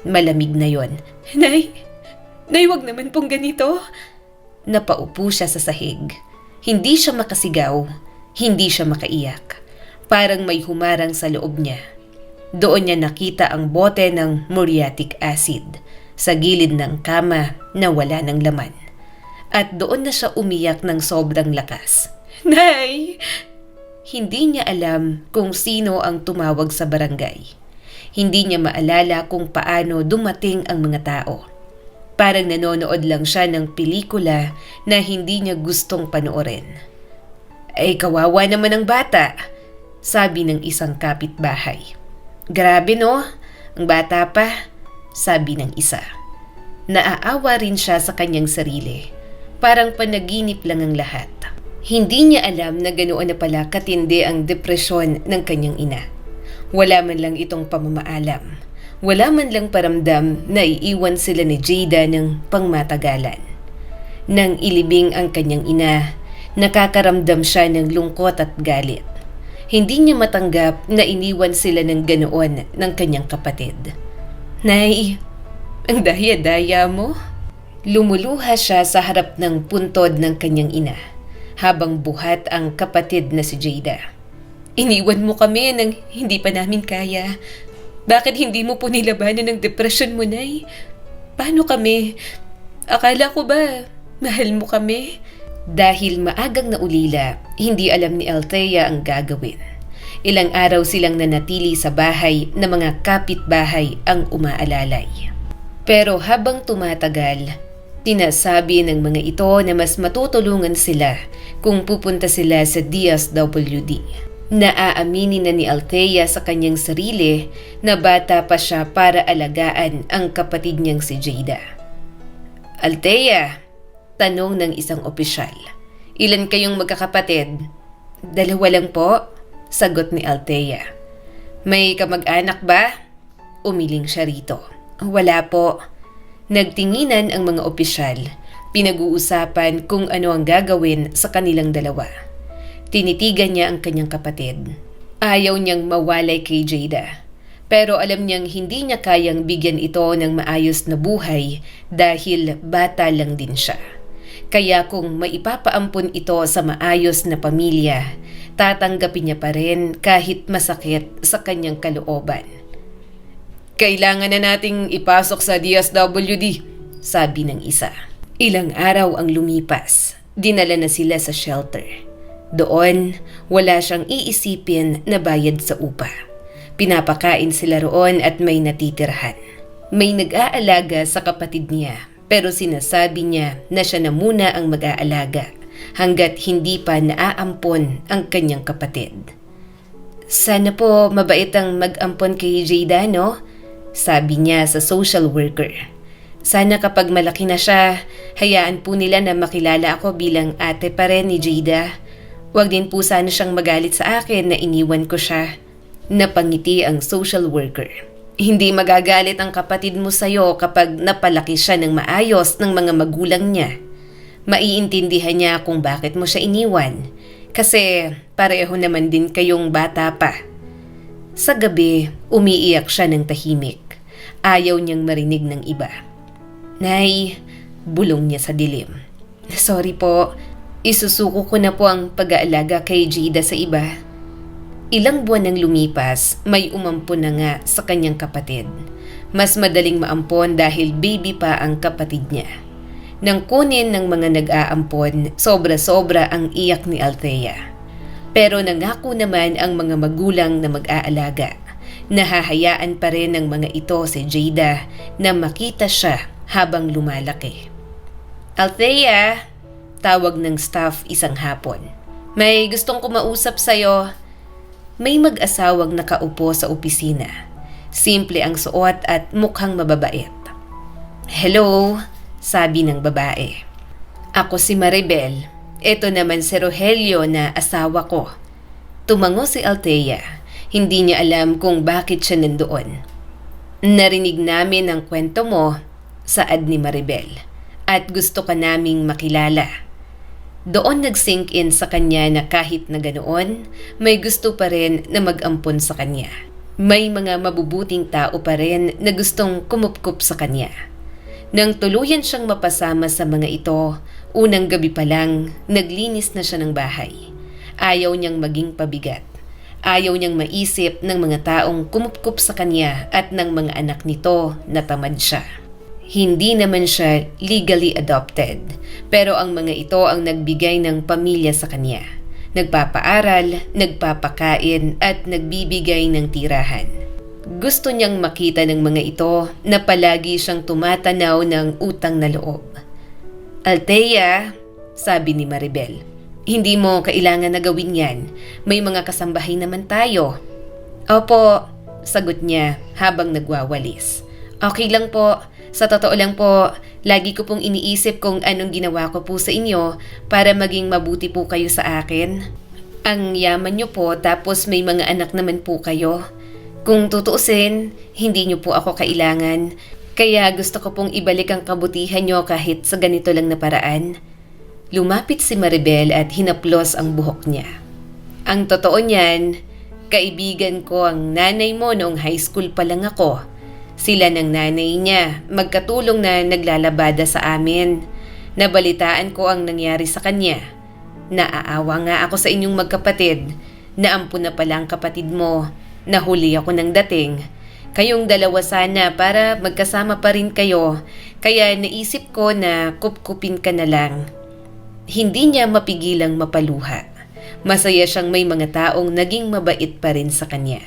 Malamig na yon. Nay, wag naman pong ganito." Napaupo siya sa sahig. Hindi siya makasigaw, hindi siya makaiyak. Parang may humarang sa loob niya. Doon niya nakita ang bote ng muriatic acid sa gilid ng kama na wala ng laman. At doon na siya umiyak ng sobrang lakas. "Nay!" Hindi niya alam kung sino ang tumawag sa barangay. Hindi niya maalala kung paano dumating ang mga tao. Parang nanonood lang siya ng pelikula na hindi niya gustong panoorin. "Ay, kawawa naman ang bata," sabi ng isang kapitbahay. "Grabe no, ang bata pa," sabi ng isa. Naaawa rin siya sa kanyang sarili. Parang panaginip lang ang lahat. Hindi niya alam na ganoon na pala katindi ang depresyon ng kanyang ina. Wala man lang itong pamamaalam. Wala man lang paramdam na iiwan sila ni Jada ng pangmatagalan. Nang ilibing ang kanyang ina, nakakaramdam siya ng lungkot at galit. Hindi niya matanggap na iniwan sila ng ganoon ng kanyang kapatid. "Nay, ang daya-daya mo." Lumuluha siya sa harap ng puntod ng kanyang ina, habang buhat ang kapatid na si Jada. "Iniwan mo kami nang hindi pa namin kaya. Bakit hindi mo po nilabanan ng depresyon mo, Nay? Paano kami? Akala ko ba mahal mo kami?" Dahil maagang naulila, hindi alam ni Althea ang gagawin. Ilang araw silang nanatili sa bahay na mga kapitbahay ang umaalalay. Pero habang tumatagal, sinasabi ng mga ito na mas matutulungan sila kung pupunta sila sa DSWD. Naaaminin na ni Althea sa kanyang sarili na bata pa siya para alagaan ang kapatid niyang si Jada. "Althea," tanong ng isang opisyal, "ilan kayong magkakapatid?" "Dalawa lang po," sagot ni Althea. "May kamag-anak ba?" Umiling siya rito. "Wala po." Nagtinginan ang mga opisyal. Pinag-uusapan kung ano ang gagawin sa kanilang dalawa. Tinitigan niya ang kanyang kapatid. Ayaw niyang mawalay kay Jada. Pero alam niyang hindi niya kayang bigyan ito ng maayos na buhay dahil bata lang din siya. Kaya kung maipapaampun ito sa maayos na pamilya, tatanggapin niya pa rin kahit masakit sa kanyang kalooban. "Kailangan na nating ipasok sa DSWD," sabi ng isa. Ilang araw ang lumipas. Dinala na sila sa shelter. Doon, wala siyang iisipin na bayad sa upa. Pinapakain sila roon at may natitirhan. May nag-aalaga sa kapatid niya, pero sinasabi niya na siya na muna ang mag-aalaga hanggat hindi pa naaampon ang kanyang kapatid. Sana po mabait ang mag-ampon kay Jada, no? Sabi niya sa social worker. Sana kapag malaki na siya, hayaan po nila na makilala ako bilang ate pa rin ni Jada. Huwag din po sana siyang magalit sa akin na iniwan ko siya. Napangiti ang social worker. Hindi magagalit ang kapatid mo sa'yo kapag napalaki siya ng maayos ng mga magulang niya. Maiintindihan niya kung bakit mo siya iniwan. Kasi pareho naman din kayong bata pa. Sa gabi, umiiyak siya ng tahimik. Ayaw niyang marinig ng iba. Nay, bulong niya sa dilim. Sorry po, isusuko ko na po ang pag-aalaga kay Jada sa iba. Ilang buwan nang lumipas, may umampon na nga sa kanyang kapatid. Mas madaling maampon dahil baby pa ang kapatid niya. Nang kunin ng mga nag-aampon, sobra-sobra ang iyak ni Althea. Pero nangako naman ang mga magulang na mag-aalaga. Nahahayaan pa rin ng mga ito si Jada na makita siya habang lumalaki. Althea, tawag ng staff isang hapon. May gustong kumausap sa'yo. May mag-asawang nakaupo sa opisina. Simple ang suot at mukhang mababait. Hello, sabi ng babae. Ako si Maribel. Ito naman si Rogelio na asawa ko. Tumango si Althea. Hindi niya alam kung bakit siya nandoon. Narinig namin ang kwento mo, saad ni Maribel. At gusto ka naming makilala. Doon nag-sink in sa kanya na kahit na ganoon, may gusto pa rin na mag-ampon sa kanya. May mga mabubuting tao pa rin na gustong kumupkup sa kanya. Nang tuluyan siyang mapasama sa mga ito, unang gabi pa lang, naglinis na siya ng bahay. Ayaw niyang maging pabigat. Ayaw niyang maisip ng mga taong kumupkup sa kanya at ng mga anak nito na tamad siya. Hindi naman siya legally adopted, pero ang mga ito ang nagbigay ng pamilya sa kanya. Nagpapaaral, nagpapakain at nagbibigay ng tirahan. Gusto niyang makita ng mga ito na palagi siyang tumatanaw ng utang na loob. Althea, sabi ni Maribel, hindi mo kailangan na gawin yan. May mga kasambahay naman tayo. Opo, sagot niya habang nagwawalis. Okay lang po. Sa totoo lang po, lagi ko pong iniisip kung anong ginawa ko po sa inyo para maging mabuti po kayo sa akin. Ang yaman niyo po tapos may mga anak naman po kayo. Kung tutuusin, hindi niyo po ako kailangan. Kaya gusto ko pong ibalik ang kabutihan niyo kahit sa ganito lang na paraan. Lumapit si Maribel at hinaplos ang buhok niya. Ang totoo niyan, kaibigan ko ang nanay mo noong high school pa lang ako. Sila ng nanay niya, magkatulong na naglalabada sa amin. Nabalitaan ko ang nangyari sa kanya. Naaawa nga ako sa inyong magkapatid. Naampun na pala ang kapatid mo. Nahuli ako ng dating. Kayong dalawa sana para magkasama pa rin kayo. Kaya naisip ko na kupkupin ka na lang. Hindi niya mapigilang mapaluha. Masaya siyang may mga taong naging mabait pa rin sa kanya.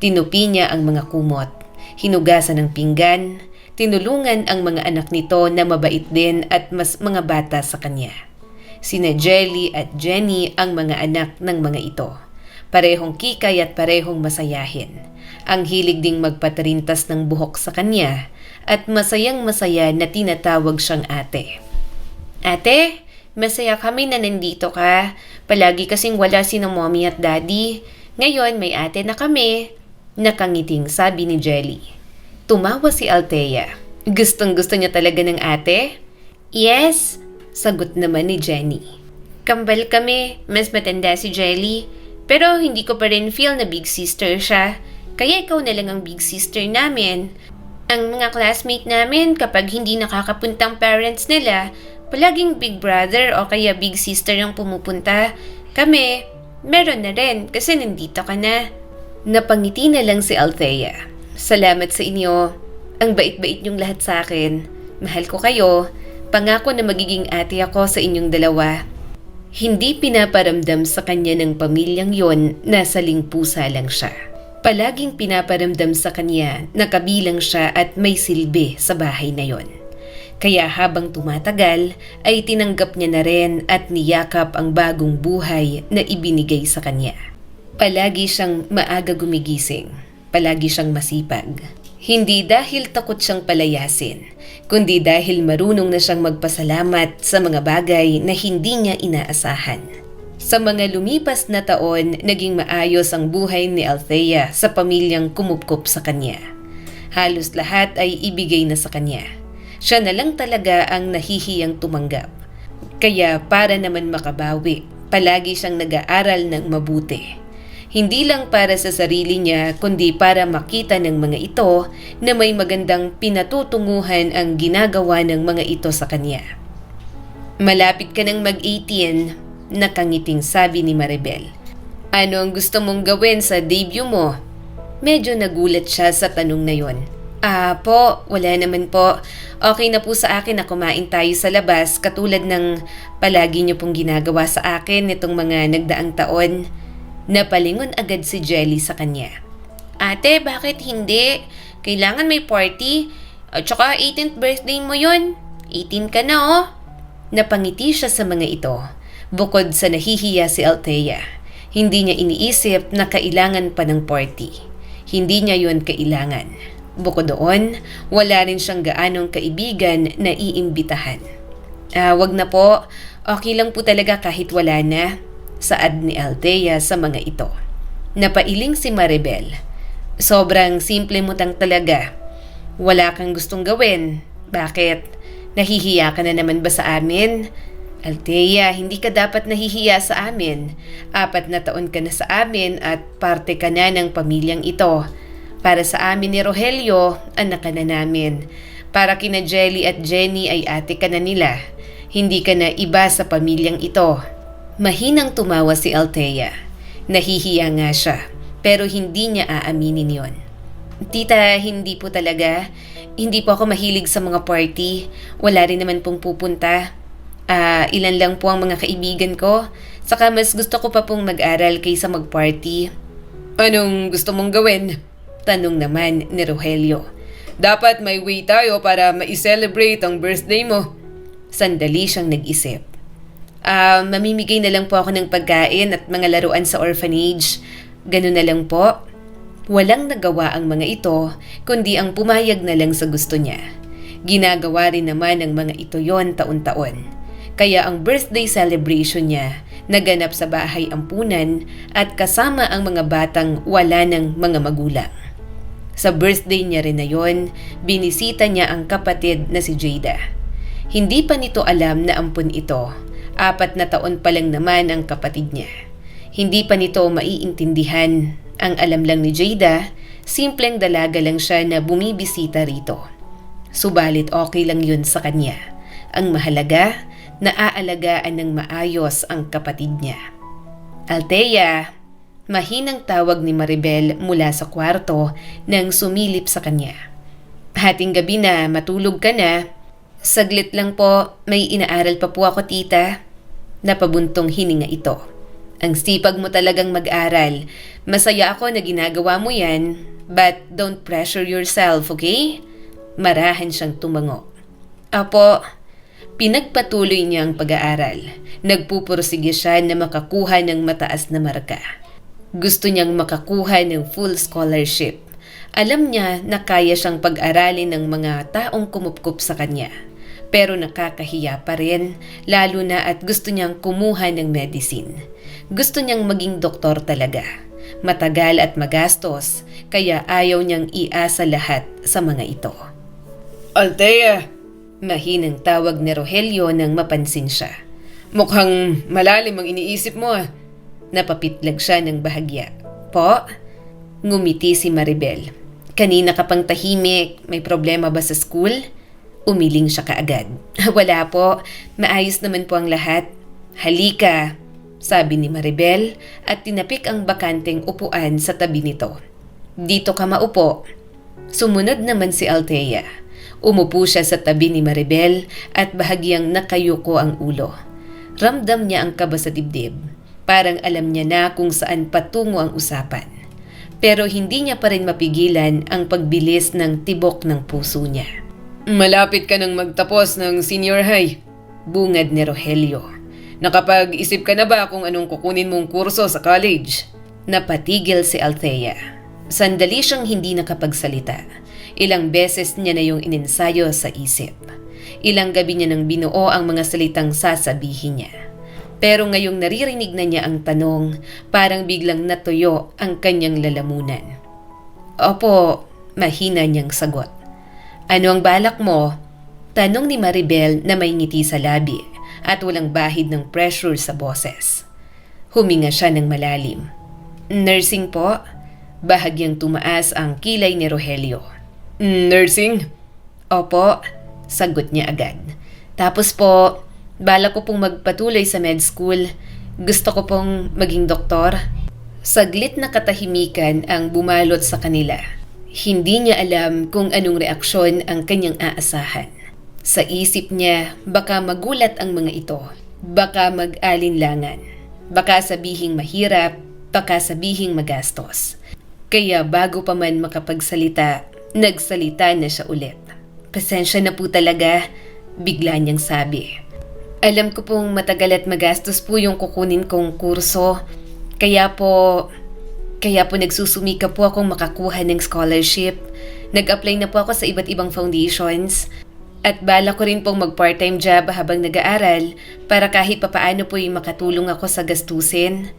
Tinupi niya ang mga kumot. Hinugasan ng pinggan. Tinulungan ang mga anak nito na mabait din at mas mga bata sa kanya. Sina Jelly at Jenny ang mga anak ng mga ito. Parehong kikay at parehong masayahin. Ang hilig ding magpatarintas ng buhok sa kanya at masayang masaya na tinatawag siyang ate. Ate, masaya kami na nandito ka. Palagi kasing wala sina mommy at daddy. Ngayon may ate na kami. Nakangiting sabi ni Jelly. Tumawa si Althea. Gustong gusto niya talaga ng ate? Yes, sagot naman ni Jenny. Kambal kami, mas matanda si Jelly. Pero hindi ko pa rin feel na big sister siya. Kaya ikaw na lang ang big sister namin. Ang mga classmate namin kapag hindi nakakapuntang parents nila, palaging big brother o kaya big sister ang pumupunta. Kami, meron na rin kasi nandito ka na. Napangiti na lang si Althea. Salamat sa inyo. Ang bait-bait niyong lahat sa akin. Mahal ko kayo. Pangako na magiging ate ako sa inyong dalawa. Hindi pinaparamdam sa kanya ng pamilyang yon na saling pusa lang siya. Palaging pinaparamdam sa kanya na kabilang siya at may silbi sa bahay na yon. Kaya habang tumatagal ay tinanggap niya na rin at niyakap ang bagong buhay na ibinigay sa kanya. Palagi siyang maaga gumigising, palagi siyang masipag. Hindi dahil takot siyang palayasin, kundi dahil marunong na siyang magpasalamat sa mga bagay na hindi niya inaasahan. Sa mga lumipas na taon, naging maayos ang buhay ni Althea sa pamilyang kumupkop sa kanya. Halos lahat ay ibigay na sa kanya. Siya na lang talaga ang nahihiyang tumanggap. Kaya para naman makabawi, palagi siyang nag-aaral ng mabuti. Hindi lang para sa sarili niya kundi para makita ng mga ito na may magandang pinatutunguhan ang ginagawa ng mga ito sa kanya. Malapit ka nang mag-18, nakangiting sabi ni Maribel. Ano ang gusto mong gawin sa debut mo? Medyo nagulat siya sa tanong na yon. Po, wala naman po. Okay na po sa akin na kumain tayo sa labas katulad ng palagi niyo pong ginagawa sa akin nitong mga nagdaang taon. Napalingon agad si Jelly sa kanya. Ate, bakit hindi? Kailangan may party. At saka 18th birthday mo yun. 18 ka na oh. Napangiti siya sa mga ito. Bukod sa nahihiya si Althea, hindi niya iniisip na kailangan pa ng party. Hindi niya yun kailangan. Bukod doon, wala rin siyang gaanong kaibigan na iimbitahan. Wag na po. Okay lang po talaga kahit wala na. Saad ni Althea sa mga ito. Napailing si Maribel. Sobrang simple mo tang talaga. Wala kang gustong gawin. Bakit? Nahihiya ka na naman ba sa amin? Althea, hindi ka dapat nahihiya sa amin. 4 na taon ka na sa amin at parte ka na ng pamilyang ito. Para sa amin ni Rogelio, anak ka na namin. Para kina Jelly at Jenny ay ate ka na nila. Hindi ka na iba sa pamilyang ito. Mahinang tumawa si Althea. Nahihiya nga siya, pero hindi niya aaminin yon. Tita, hindi po talaga. Hindi po ako mahilig sa mga party. Wala rin naman pong pupunta. Ilan lang po ang mga kaibigan ko. Saka mas gusto ko pa pong mag-aral kaysa mag-party. Anong gusto mong gawin? Tanong naman ni Rogelio. Dapat may way tayo para ma-celebrate ang birthday mo. Sandali siyang nag-isip. Mamimigay na lang po ako ng pagkain at mga laruan sa orphanage. Ganun na lang po. Walang nagawa ang mga ito, kundi ang pumayag na lang sa gusto niya. Ginagawa rin naman ng mga ito yon taon-taon. Kaya ang birthday celebration niya naganap sa bahay ampunan at kasama ang mga batang wala ng mga magulang. Sa birthday niya rin na yon, binisita niya ang kapatid na si Jada. Hindi pa nito alam na ampun ito. 4 na taon pa lang naman ang kapatid niya. Hindi pa nito maiintindihan. Ang alam lang ni Jada, simpleng dalaga lang siya na bumibisita rito. Subalit okay lang yun sa kanya. Ang mahalaga, naaalagaan ng maayos ang kapatid niya. Althea, mahinang tawag ni Maribel mula sa kwarto nang sumilip sa kanya. Hating gabi na, matulog ka na. Saglit lang po, may inaaral pa po ako tita. Napabuntong hininga ito. Ang sipag mo talagang mag-aral. Masaya ako na ginagawa mo yan, but don't pressure yourself, okay? Marahan siyang tumango. Apo, pinagpatuloy niya ang pag-aaral. Nagpupursige siya na makakuha ng mataas na marka. Gusto niyang makakuha ng full scholarship. Alam niya na kaya siyang pag-aralin ng mga taong kumupkup sa kanya. Pero nakakahiya pa rin, lalo na at gusto niyang kumuha ng medicine. Gusto niyang maging doktor talaga. Matagal at magastos, kaya ayaw niyang iasa lahat sa mga ito. Althea! Mahinang tawag ni Rogelio nang mapansin siya. Mukhang malalim ang iniisip mo ah. Napapitlag siya ng bahagya. Po? Ngumiti si Maribel. Kanina ka pang tahimik, may problema ba sa school? Umiling siya kaagad. Wala po, maayos naman po ang lahat. Halika, sabi ni Maribel at tinapik ang bakanteng upuan sa tabi nito. Dito ka maupo. Sumunod naman si Althea. Umupo siya sa tabi ni Maribel at bahagyang nakayuko ang ulo. Ramdam niya ang kaba sa dibdib. Parang alam niya na kung saan patungo ang usapan. Pero hindi niya pa rin mapigilan ang pagbilis ng tibok ng puso niya. Malapit ka nang magtapos ng senior high, bungad ni Rogelio. Nakapag-isip ka na ba kung anong kukunin mong kurso sa college? Napatigil si Althea. Sandali siyang hindi nakapagsalita. Ilang beses niya na yung ininsayo sa isip. Ilang gabi niya nang binuo ang mga salitang sasabihin niya. Pero ngayong naririnig na niya ang tanong, parang biglang natuyo ang kanyang lalamunan. Opo, mahina niyang sagot. Ano ang balak mo? Tanong ni Maribel na may ngiti sa labi at walang bahid ng pressure sa boses. Huminga siya ng malalim. Nursing po? Bahagyang tumaas ang kilay ni Rogelio. Nursing? Opo, sagot niya agad. Tapos po, balak ko pong magpatuloy sa med school. Gusto ko pong maging doktor. Saglit na katahimikan ang bumalot sa kanila. Hindi niya alam kung anong reaksyon ang kanyang aasahan. Sa isip niya, baka magulat ang mga ito. Baka mag-alinlangan. Baka sabihing mahirap, baka sabihing magastos. Kaya bago pa man makapagsalita, nagsalita na siya ulit. Pasensya na po talaga, bigla niyang sabi. Alam ko pong matagal at magastos po yung kukunin kong kurso. Kaya po nagsusumika po akong makakuha ng scholarship. Nag-apply na po ako sa iba't ibang foundations. At bala ko rin pong mag-part-time job habang nag-aaral para kahit papaano po'y makatulong ako sa gastusin.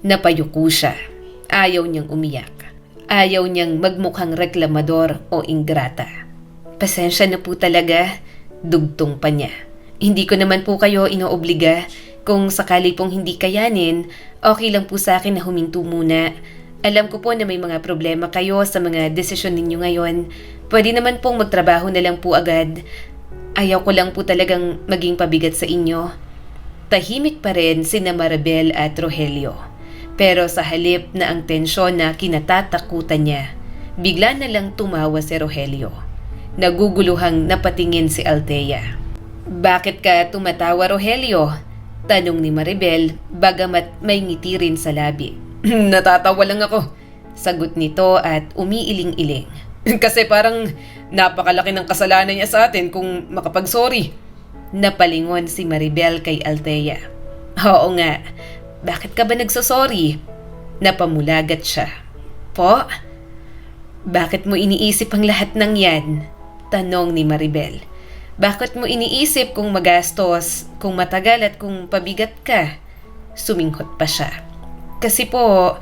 Napayuko siya. Ayaw niyang umiyak. Ayaw niyang magmukhang reklamador o ingrata. Pasensya na po talaga, dugtong pa niya. Hindi ko naman po kayo inoobliga. Kung sakali pong hindi kayanin, okay lang po sa akin na huminto muna. Alam ko po na may mga problema kayo sa mga desisyon ninyo ngayon. Pwede naman pong magtrabaho na lang po agad. Ayaw ko lang po talagang maging pabigat sa inyo. Tahimik pa rin sina Maribel at Rogelio. Pero sa halip na ang tensyon na kinatatakutan niya, bigla na lang tumawa si Rogelio. Naguguluhang napatingin si Althea. Bakit ka tumatawa, Rogelio? Tanong ni Maribel, bagamat may ngiti rin sa labi. Natatawa lang ako, sagot nito at umiiling-iling. Kasi parang napakalaki ng kasalanan niya sa atin kung makapag-sorry. Napalingon si Maribel kay Althea. Oo nga, bakit ka ba nagsosorry? Napamulagat siya. Po? Bakit mo iniisip ang lahat ng yan? Tanong ni Maribel. Bakit mo iniisip kung magastos, kung matagal at kung pabigat ka? Suminghot pa siya. Kasi po,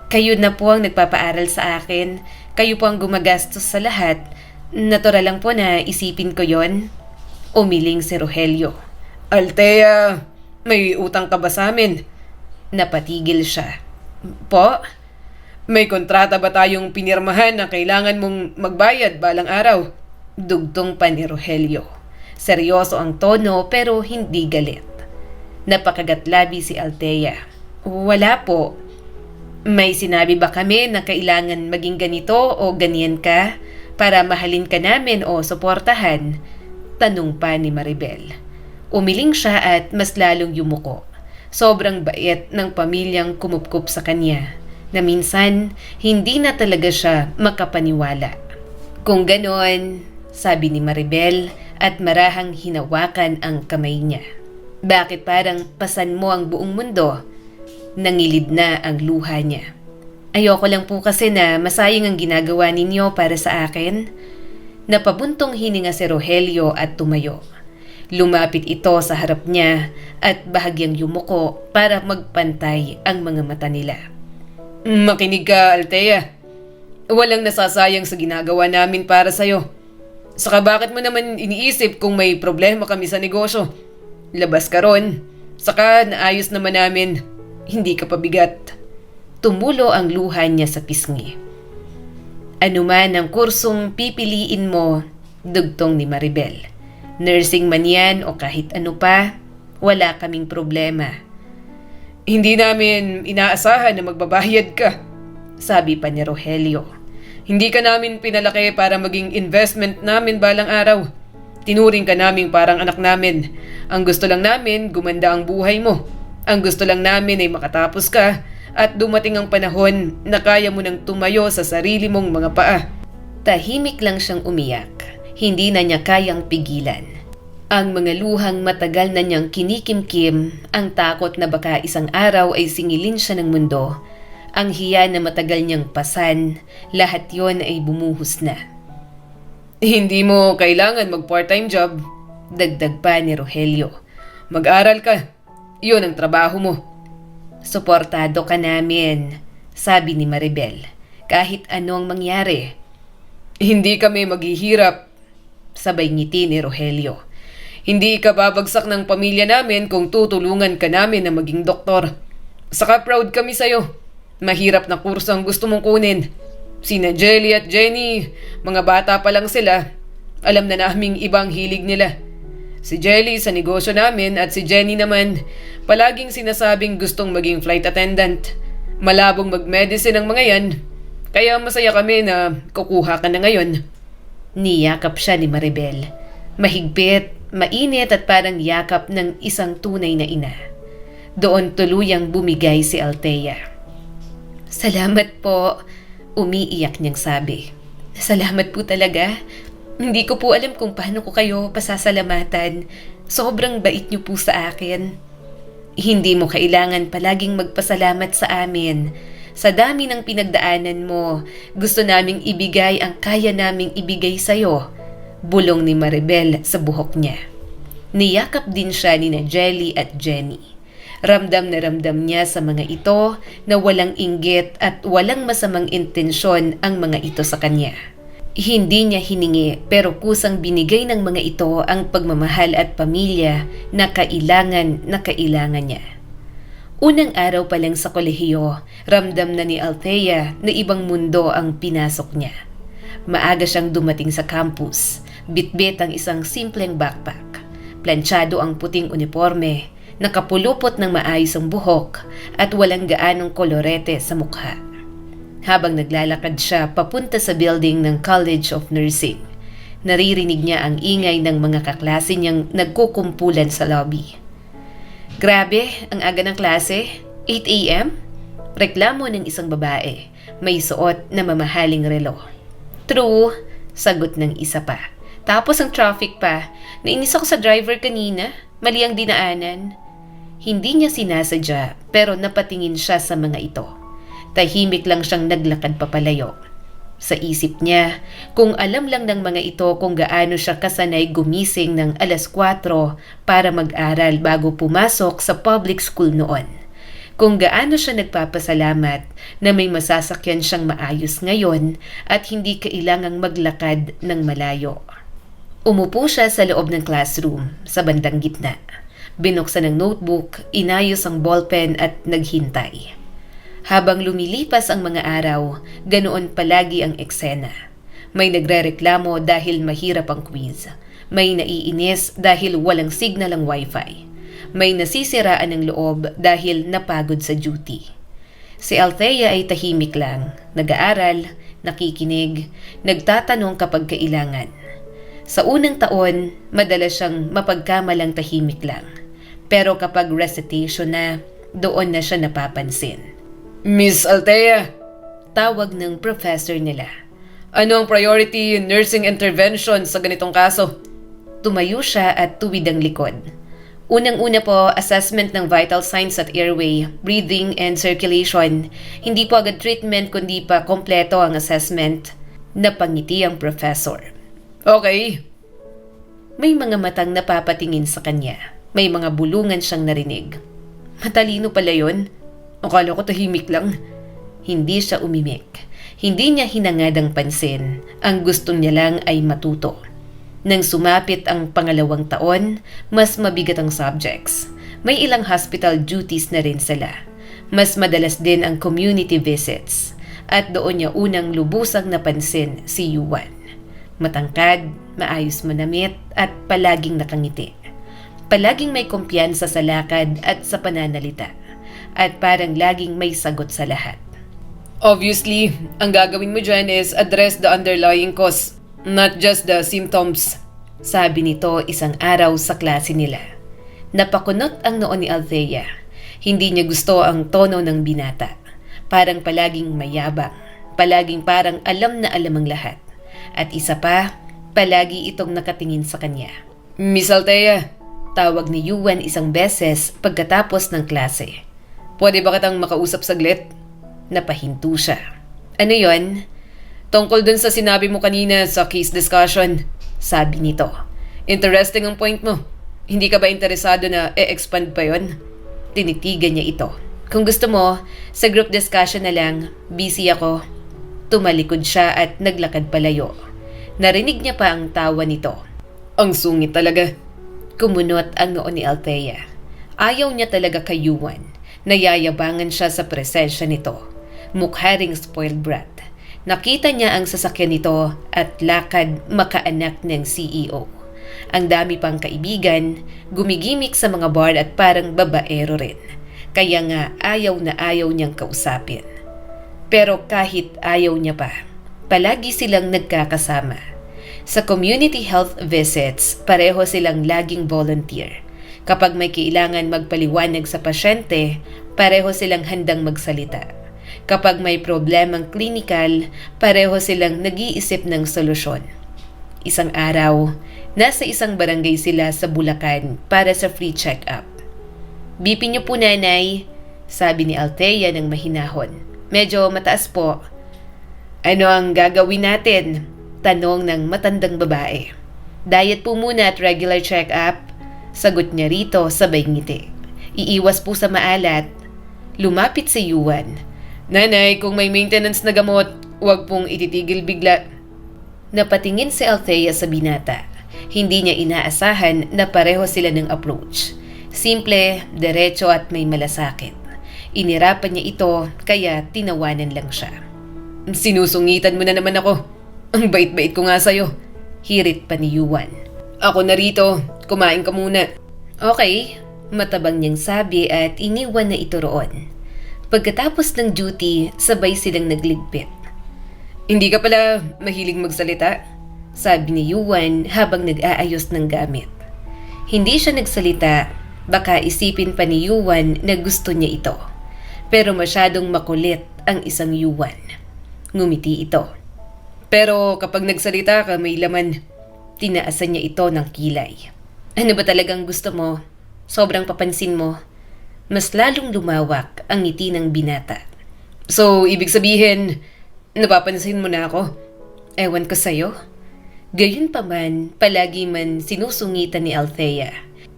kayo na po ang nagpapaaral sa akin. Kayo po ang gumagastos sa lahat. Natural lang po na isipin ko yon. Umiling si Rogelio. Althea, may utang ka ba sa amin? Napatigil siya. Po? May kontrata ba tayong pinirmahan na kailangan mong magbayad balang araw? Dugtong pa ni Rogelio. Seryoso ang tono pero hindi galit. Napakagatlabi si Althea. Wala po. May sinabi ba kami na kailangan maging ganito o ganyan ka para mahalin ka namin o suportahan? Tanong pa ni Maribel. Umiling siya at mas lalong yumuko. Sobrang bait ng pamilyang kumupkup sa kanya na minsan hindi na talaga siya makapaniwala. Kung ganon, sabi ni Maribel at marahang hinawakan ang kamay niya. Bakit parang pasan mo ang buong mundo? Nangilid na ang luha niya. Ayoko lang po kasi na masayang ang ginagawa ninyo para sa akin. Napabuntong hininga si Rogelio at tumayo. Lumapit ito sa harap niya at bahagyang yumuko para magpantay ang mga mata nila. Makinig ka, Althea. Walang nasasayang sa ginagawa namin para sa'yo. Saka bakit mo naman iniisip kung may problema kami sa negosyo? Labas ka ron. Saka naayos naman namin. Hindi ka pabigat. Tumulo ang luha niya sa pisngi. Ano man ang kursong pipiliin mo, dugtong ni Maribel. Nursing man yan o kahit ano pa, wala kaming problema. Hindi namin inaasahan na magbabayad ka, sabi pa ni Rogelio. Hindi ka namin pinalaki para maging investment namin balang araw. Tinuring ka namin parang anak namin. Ang gusto lang namin, gumanda ang buhay mo. Ang gusto lang namin ay makatapos ka at dumating ang panahon na kaya mo nang tumayo sa sarili mong mga paa. Tahimik lang siyang umiyak. Hindi na niya kayang pigilan. Ang mga luhang matagal na niyang kinikimkim, ang takot na baka isang araw ay singilin siya ng mundo, Ang hiya na matagal niyang pasan, lahat yon ay bumuhos na. Hindi mo kailangan mag-part-time job, dagdag pa ni Rogelio. Mag-aral ka, yun ang trabaho mo. Suportado ka namin, sabi ni Maribel, kahit anong mangyari. Hindi kami maghihirap, sabay ngiti ni Rogelio. Hindi ka babagsak ng pamilya namin kung tutulungan ka namin na maging doktor. Saka proud kami sa'yo. Mahirap na kurso ang gusto mong kunin. Sina Jelly at Jenny, mga bata pa lang sila. Alam na naming ibang hilig nila. Si Jelly sa negosyo namin at si Jenny naman, palaging sinasabing gustong maging flight attendant. Malabong mag-medicine ang mga yan. Kaya masaya kami na kukuha ka na ngayon. Niyakap siya ni Maribel. Mahigpit, mainit at parang yakap ng isang tunay na ina. Doon tuluyang bumigay si Althea. Salamat po, umiiyak niyang sabi. Salamat po talaga. Hindi ko po alam kung paano ko kayo pasasalamatan. Sobrang bait niyo po sa akin. Hindi mo kailangan palaging magpasalamat sa amin. Sa dami ng pinagdaanan mo, gusto naming ibigay ang kaya naming ibigay sa'yo. Bulong ni Maribel sa buhok niya. Niyakap din siya ni Jelly at Jenny. Ramdam na ramdam niya sa mga ito na walang inggit at walang masamang intensyon ang mga ito sa kanya. Hindi niya hiningi pero kusang binigay ng mga ito ang pagmamahal at pamilya na kailangan niya. Unang araw pa lang sa kolehiyo, ramdam na ni Althea na ibang mundo ang pinasok niya. Maaga siyang dumating sa campus, bitbit ang isang simpleng backpack. Planchado ang puting uniforme, nakapulupot ng maayos ang buhok at walang gaanong kolorete sa mukha. Habang naglalakad siya papunta sa building ng College of Nursing, naririnig niya ang ingay ng mga kaklase niyang nagkukumpulan sa lobby. Grabe, ang aga ng klase, 8 a.m? Reklamo ng isang babae, may suot na mamahaling relo. True, sagot ng isa pa. Tapos ang traffic pa, nainis ako sa driver kanina, mali ang dinaanan. Hindi niya sinasadya pero napatingin siya sa mga ito. Tahimik lang siyang naglakad papalayo. Sa isip niya, kung alam lang ng mga ito kung gaano siya kasanay gumising ng 4:00 para mag-aral bago pumasok sa public school noon. Kung gaano siya nagpapasalamat na may masasakyan siyang maayos ngayon at hindi kailangang maglakad ng malayo. Umupo siya sa loob ng classroom sa bandang gitna. Binuksan ang notebook, inayos ang ballpen at naghintay. Habang lumilipas ang mga araw, ganoon palagi ang eksena. May nagrereklamo dahil mahirap ang quiz. May naiinis dahil walang signal ang wifi. May nasisiraan ng loob dahil napagod sa duty. Si Althea ay tahimik lang, nag-aaral, nakikinig, nagtatanong kapag kailangan. Sa unang taon, madalas siyang mapagkamalang tahimik lang. Pero kapag recitation na, doon na siya napapansin. Miss Althea, tawag ng professor nila. Ano ang priority nursing intervention sa ganitong kaso? Tumayo siya at tuwid ang likod. Unang-una po, assessment ng vital signs at airway, breathing and circulation. Hindi po agad treatment kundi pa kompleto ang assessment. Napangiti ang professor. Okay. May mga matang napapatingin sa kanya. May mga bulungan siyang narinig. Matalino pala yun. Akala ko tahimik lang. Hindi siya umimik. Hindi niya hinangad ang pansin. Ang gusto niya lang ay matuto. Nang sumapit ang pangalawang taon, mas mabigat ang subjects. May ilang hospital duties na rin sila. Mas madalas din ang community visits. At doon niya unang lubusang napansin si Yuan. Matangkad, maayos manamit at palaging nakangiti. Palaging may kumpiyansa sa lakad at sa pananalita. At parang laging may sagot sa lahat. Obviously, ang gagawin mo dyan is address the underlying cause, not just the symptoms. Sabi nito isang araw sa klase nila. Napakunot ang noo ni Althea. Hindi niya gusto ang tono ng binata. Parang palaging mayabang. Palaging parang alam na alam ang lahat. At isa pa, palagi itong nakatingin sa kanya. Miss Althea, tawag ni Yuan isang beses pagkatapos ng klase. Pwede ba kitang makausap saglit? Napahinto siya. Ano yon? Tungkol dun sa sinabi mo kanina sa case discussion, sabi nito. Interesting ang point mo. Hindi ka ba interesado na e-expand pa yon? Tinitigan niya ito. Kung gusto mo, sa group discussion na lang, busy ako. Tumalikod siya at naglakad palayo. Narinig niya pa ang tawa nito. Ang sungit talaga. Kumunot ang noo ni Althea. Ayaw niya talaga kay Yuan. Nayayabangan siya sa presensya nito. Mukha ring spoiled brat. Nakita niya ang sasakyan nito at lakad makaanak ng CEO. Ang dami pang kaibigan, gumigimik sa mga bar at parang babaero rin. Kaya nga ayaw na ayaw niyang kausapin. Pero kahit ayaw niya pa, palagi silang nagkakasama. Sa community health visits, pareho silang laging volunteer. Kapag may kailangan magpaliwanag sa pasyente, pareho silang handang magsalita. Kapag may problemang klinikal, pareho silang nag-iisip ng solusyon. Isang araw, nasa isang barangay sila sa Bulacan para sa free check-up. BP niyo po, nanay, sabi ni Althea ng mahinahon. Medyo mataas po. Ano ang gagawin natin? Tanong ng matandang babae. Diet po muna at regular check-up. Sagot niya rito sabay ngiti. Iiwas po sa maalat. Lumapit si Yuan. Nanay, kung may maintenance na gamot, huwag pong ititigil bigla. Napatingin si Althea sa binata. Hindi niya inaasahan na pareho sila ng approach. Simple, diretso at may malasakit. Inirapan niya ito kaya tinawanan lang siya. Sinusungitan mo na naman ako. Ang bait-bait ko nga sa'yo. Hirit pa ni Yuan. Ako na rito. Kumain ka muna. Okay, matabang niyang sabi at iniwan na ito roon. Pagkatapos ng duty, sabay silang nagligpit. Hindi ka pala mahilig magsalita? Sabi ni Yuan habang nag-aayos ng gamit. Hindi siya nagsalita, baka isipin pa ni Yuan na gusto niya ito. Pero masyadong makulit ang isang Yuan. Ngumiti ito. Pero kapag nagsalita ka may laman. Tinaasan niya ito ng kilay. Ano ba talagang gusto mo? Sobrang papansin mo. Mas lalong lumawak ang ngiti ng binata. So, ibig sabihin, napapansin mo na ako? Ewan ko sa'yo. Gayunpaman, palagi man sinusungitan ni Althea.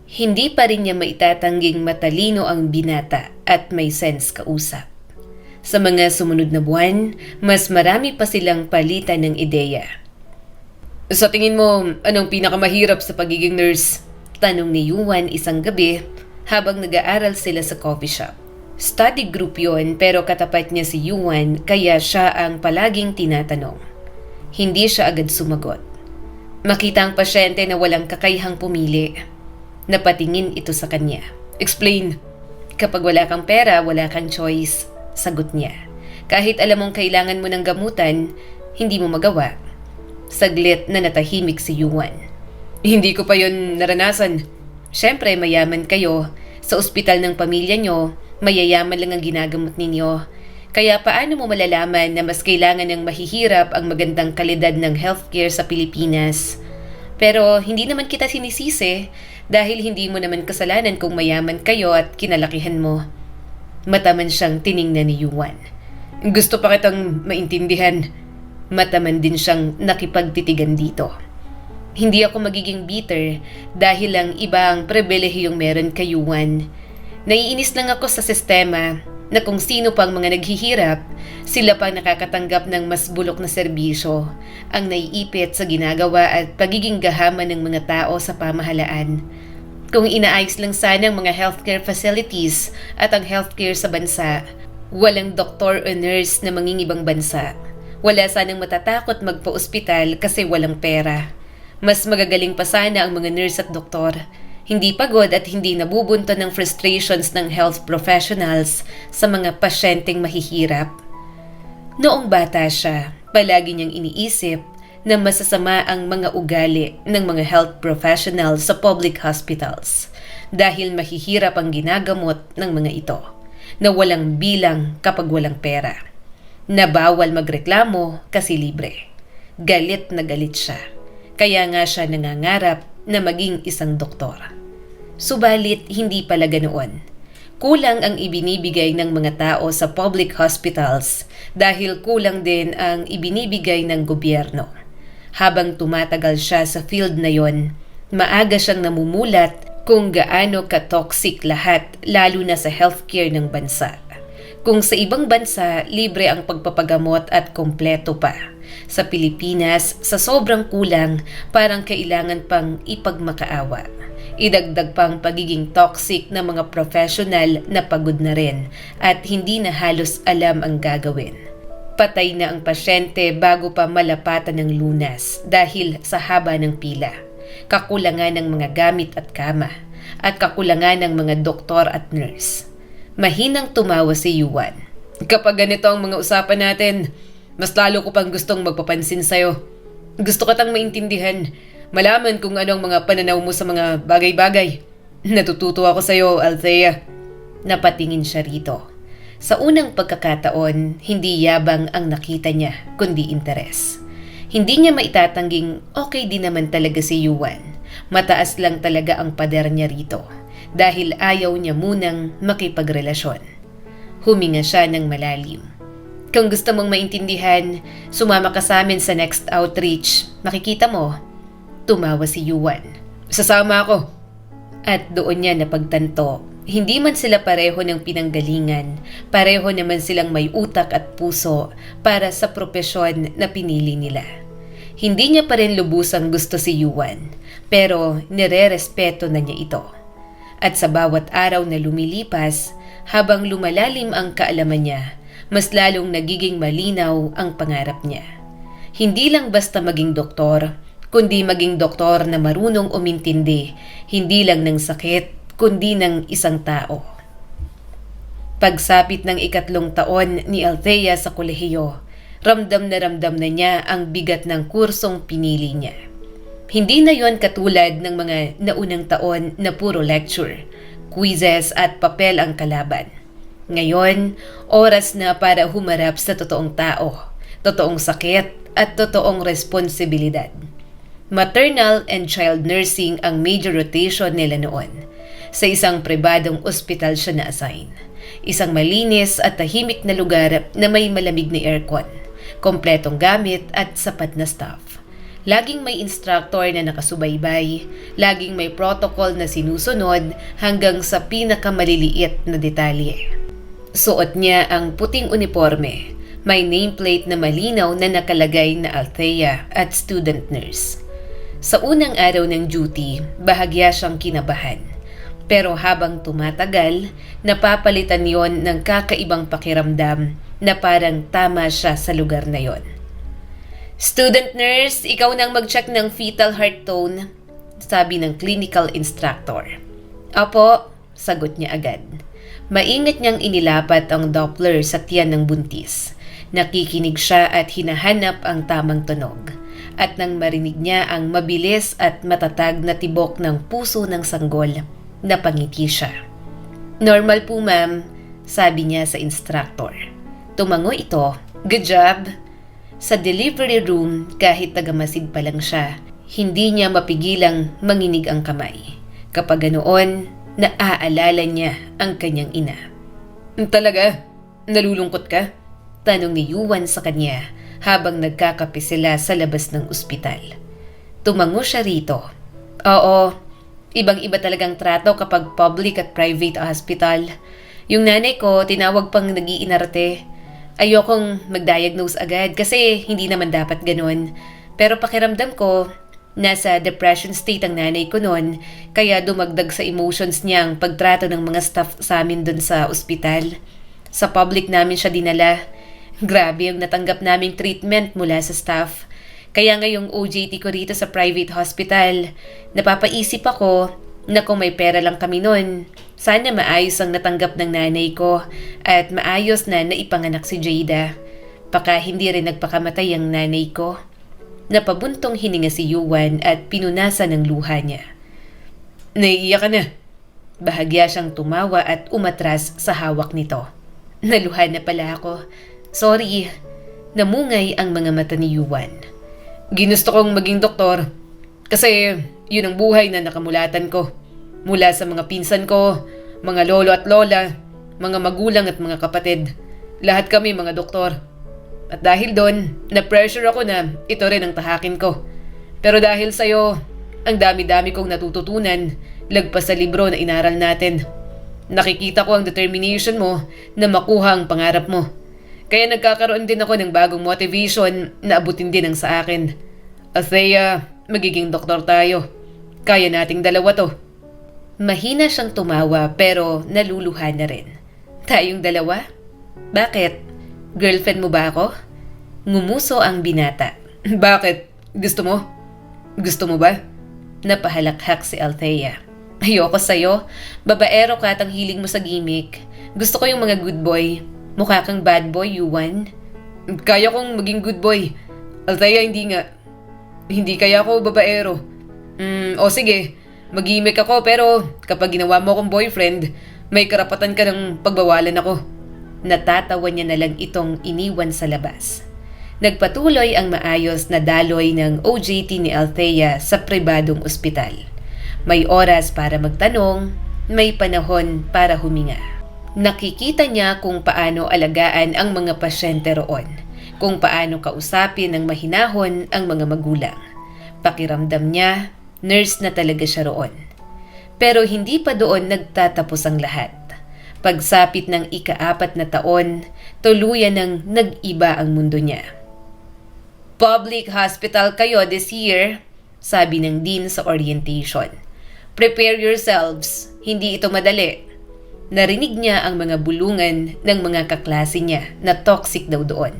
Hindi pa rin niya maitatangging matalino ang binata at may sense kausap. Sa mga sumunod na buwan, mas marami pa silang palitan ng ideya. Sa tingin mo, anong pinakamahirap sa pagiging nurse? Tanong ni Yuan isang gabi habang nag-aaral sila sa coffee shop. Study group yon pero katapat niya si Yuan kaya siya ang palaging tinatanong. Hindi siya agad sumagot. Makita ang pasyente na walang kakayahang pumili. Napatingin ito sa kanya. Explain. Kapag wala kang pera, wala kang choice. Sagot niya. Kahit alam mong kailangan mo ng gamutan, hindi mo magawa. Saglit na natahimik si Yuan. Hindi ko pa yun naranasan. Siyempre, mayaman kayo. Sa ospital ng pamilya nyo, mayayaman lang ang ginagamot ninyo. Kaya paano mo malalaman na mas kailangan ng mahihirap ang magandang kalidad ng healthcare sa Pilipinas? Pero hindi naman kita sinisisi dahil hindi mo naman kasalanan kung mayaman kayo at kinalakihan mo. Mataman siyang tiningnan ni Yuan. Gusto pa kitang maintindihan. Mataman din siyang nakipagtitigan dito. Hindi ako magiging bitter dahil lang iba ang pribilehiyong meron kay Yuan. Naiinis lang ako sa sistema na kung sino pang mga naghihirap, sila pang nakakatanggap ng mas bulok na serbisyo, ang naiipit sa ginagawa at pagiging gahaman ng mga tao sa pamahalaan. Kung inaayos lang sana ang mga healthcare facilities at ang healthcare sa bansa, walang doktor o nurse na mangingibang bansa. Wala sanang matatakot magpa-ospital kasi walang pera. Mas magagaling pa sana ang mga nurse at doktor. Hindi pagod at hindi nabubunto ng frustrations ng health professionals sa mga pasyenteng mahihirap. Noong bata siya, palagi niyang iniisip na masasama ang mga ugali ng mga health professionals sa public hospitals dahil mahihirap ang ginagamot ng mga ito na walang bilang kapag walang pera. Na bawal magreklamo kasi libre. Galit na galit siya. Kaya nga siya nangangarap na maging isang doktor. Subalit hindi pala ganoon. Kulang ang ibinibigay ng mga tao sa public hospitals dahil kulang din ang ibinibigay ng gobyerno. Habang tumatagal siya sa field na yon, maaga siyang namumulat kung gaano ka-toxic lahat, lalo na sa healthcare ng bansa. Kung sa ibang bansa, libre ang pagpapagamot at kompleto pa. Sa Pilipinas, sa sobrang kulang, parang kailangan pang ipagmakaawa. Idagdag pang pagiging toxic ng mga professional na pagod na rin at hindi na halos alam ang gagawin. Patay na ang pasyente bago pa malapatan ng lunas dahil sa haba ng pila. Kakulangan ng mga gamit at kama, at kakulangan ng mga doktor at nurse. Mahinang tumawa si Yuan. Kapag ganito ang mga usapan natin, mas lalo ko pang gustong magpapansin sa'yo. Gusto katang maintindihan, malaman kung ano ang mga pananaw mo sa mga bagay-bagay. Natututo ako sa'yo, Althea. Napatingin siya rito. Sa unang pagkakataon, hindi yabang ang nakita niya, kundi interes. Hindi niya maitatangging okay din naman talaga si Yuan. Mataas lang talaga ang pader niya rito dahil ayaw niya munang makipagrelasyon. Huminga siya ng malalim. Kung gusto mong maintindihan, sumama ka sa amin sa next outreach. Makikita mo. Tumawa si Yuan. Sasama ako. At doon niya napagtanto, hindi man sila pareho ng pinanggalingan, pareho naman silang may utak at puso para sa propesyon na pinili nila. Hindi niya pa rin lubusang gusto si Yuan, pero nire-respeto na niya ito. At sa bawat araw na lumilipas, habang lumalalim ang kaalaman niya, mas lalong nagiging malinaw ang pangarap niya. Hindi lang basta maging doktor, kundi maging doktor na marunong umintindi, hindi lang ng sakit, kundi ng isang tao. Pagsapit ng 3 taon ni Althea sa kolehiyo, ramdam na niya ang bigat ng kursong pinili niya. Hindi na yon katulad ng mga naunang taon na puro lecture, quizzes at papel ang kalaban. Ngayon, oras na para humarap sa totoong tao, totoong sakit at totoong responsibilidad. Maternal and child nursing ang major rotation nila noon. Sa isang pribadong ospital siya na-assign. Isang malinis at tahimik na lugar na may malamig na aircon, kompletong gamit at sapat na staff. Laging may instructor na nakasubaybay, laging may protocol na sinusunod hanggang sa pinakamaliliit na detalye. Suot niya ang puting uniforme, may nameplate na malinaw na nakalagay na Althea at student nurse. Sa unang araw ng duty, bahagya siyang kinabahan. Pero habang tumatagal, napapalitan yon ng kakaibang pakiramdam na parang tama siya sa lugar na yon. Student nurse, ikaw nang mag-check ng fetal heart tone, sabi ng clinical instructor. Opo, sagot niya agad. Maingat niyang inilapat ang Doppler sa tiyan ng buntis. Nakikinig siya at hinahanap ang tamang tunog. At nang marinig niya ang mabilis at matatag na tibok ng puso ng sanggol, napangiti siya. Normal po ma'am, sabi niya sa instructor. Tumango ito. Good job. Sa delivery room, kahit tagamasid pa lang siya, hindi niya mapigilang manginig ang kamay. Kapag ganoon, naaalala niya ang kanyang ina. Talaga? Nalulungkot ka? Tanong ni Yuan sa kanya habang nagkakape sila sa labas ng ospital. Tumango siya rito. Oo, ibang-iba talagang trato kapag public at private hospital. Yung nanay ko, tinawag pang nag-iinarte. Ayokong mag-diagnose agad kasi hindi naman dapat ganun. Pero pakiramdam ko, nasa depression state ang nanay ko noon, kaya dumagdag sa emotions niya ang pagtrato ng mga staff sa amin dun sa ospital. Sa public namin siya dinala. Grabe yung natanggap naming treatment mula sa staff. Kaya ngayong OJT ko rito sa private hospital, napapaisip ako na kung may pera lang kami noon, sana maayos ang natanggap ng nanay ko at maayos na naipanganak si Jada. Baka hindi rin nagpakamatay ang nanay ko. Napabuntong hininga si Yuan at pinunasan ng luha niya. Naiiyak ka na. Bahagya siyang tumawa at umatras sa hawak nito. Naluha na pala ako. Sorry. Namungay ang mga mata ni Yuan. Ginusto kong maging doktor kasi yun ang buhay na nakamulatan ko. Mula sa mga pinsan ko, mga lolo at lola, mga magulang at mga kapatid. Lahat kami mga doktor. At dahil doon, na-pressure ako na ito rin ang tahakin ko. Pero dahil sa'yo, ang dami-dami kong natututunan lagpas sa libro na inaral natin. Nakikita ko ang determination mo na makuha ang pangarap mo. Kaya nagkakaroon din ako ng bagong motivation na abutin din ang sa akin. Althea, magiging doktor tayo. Kaya nating dalawa to. Mahina siyang tumawa pero naluluha na rin. Tayong dalawa? Bakit? Girlfriend mo ba ako? Ngumuso ang binata. Bakit? Gusto mo? Gusto mo ba? Napahalakhak si Althea. Ayoko sa'yo. Babaero ka at ang hiling mo sa gimmick. Gusto ko yung mga good boy. Mukha kang bad boy, Yuan. Kaya kong maging good boy. Althea, hindi nga. Hindi kaya ako babaero. O sige, mag-gimmick ako pero kapag ginawa mo akong boyfriend, may karapatan ka ng pagbawalan ako. Natatawa niya na lang itong iniwan sa labas. Nagpatuloy ang maayos na daloy ng OJT ni Althea sa pribadong ospital. May oras para magtanong, may panahon para huminga. Nakikita niya kung paano alagaan ang mga pasyente roon, kung paano kausapin ng mahinahon ang mga magulang. Pakiramdam niya, nurse na talaga siya roon. Pero hindi pa doon nagtatapos ang lahat. Pagsapit ng ika-4 na taon, tuluyan ng nag-iba ang mundo niya. Public hospital kayo this year, sabi ng dean sa orientation. Prepare yourselves, hindi ito madali. Narinig niya ang mga bulungan ng mga kaklase niya na toxic daw doon.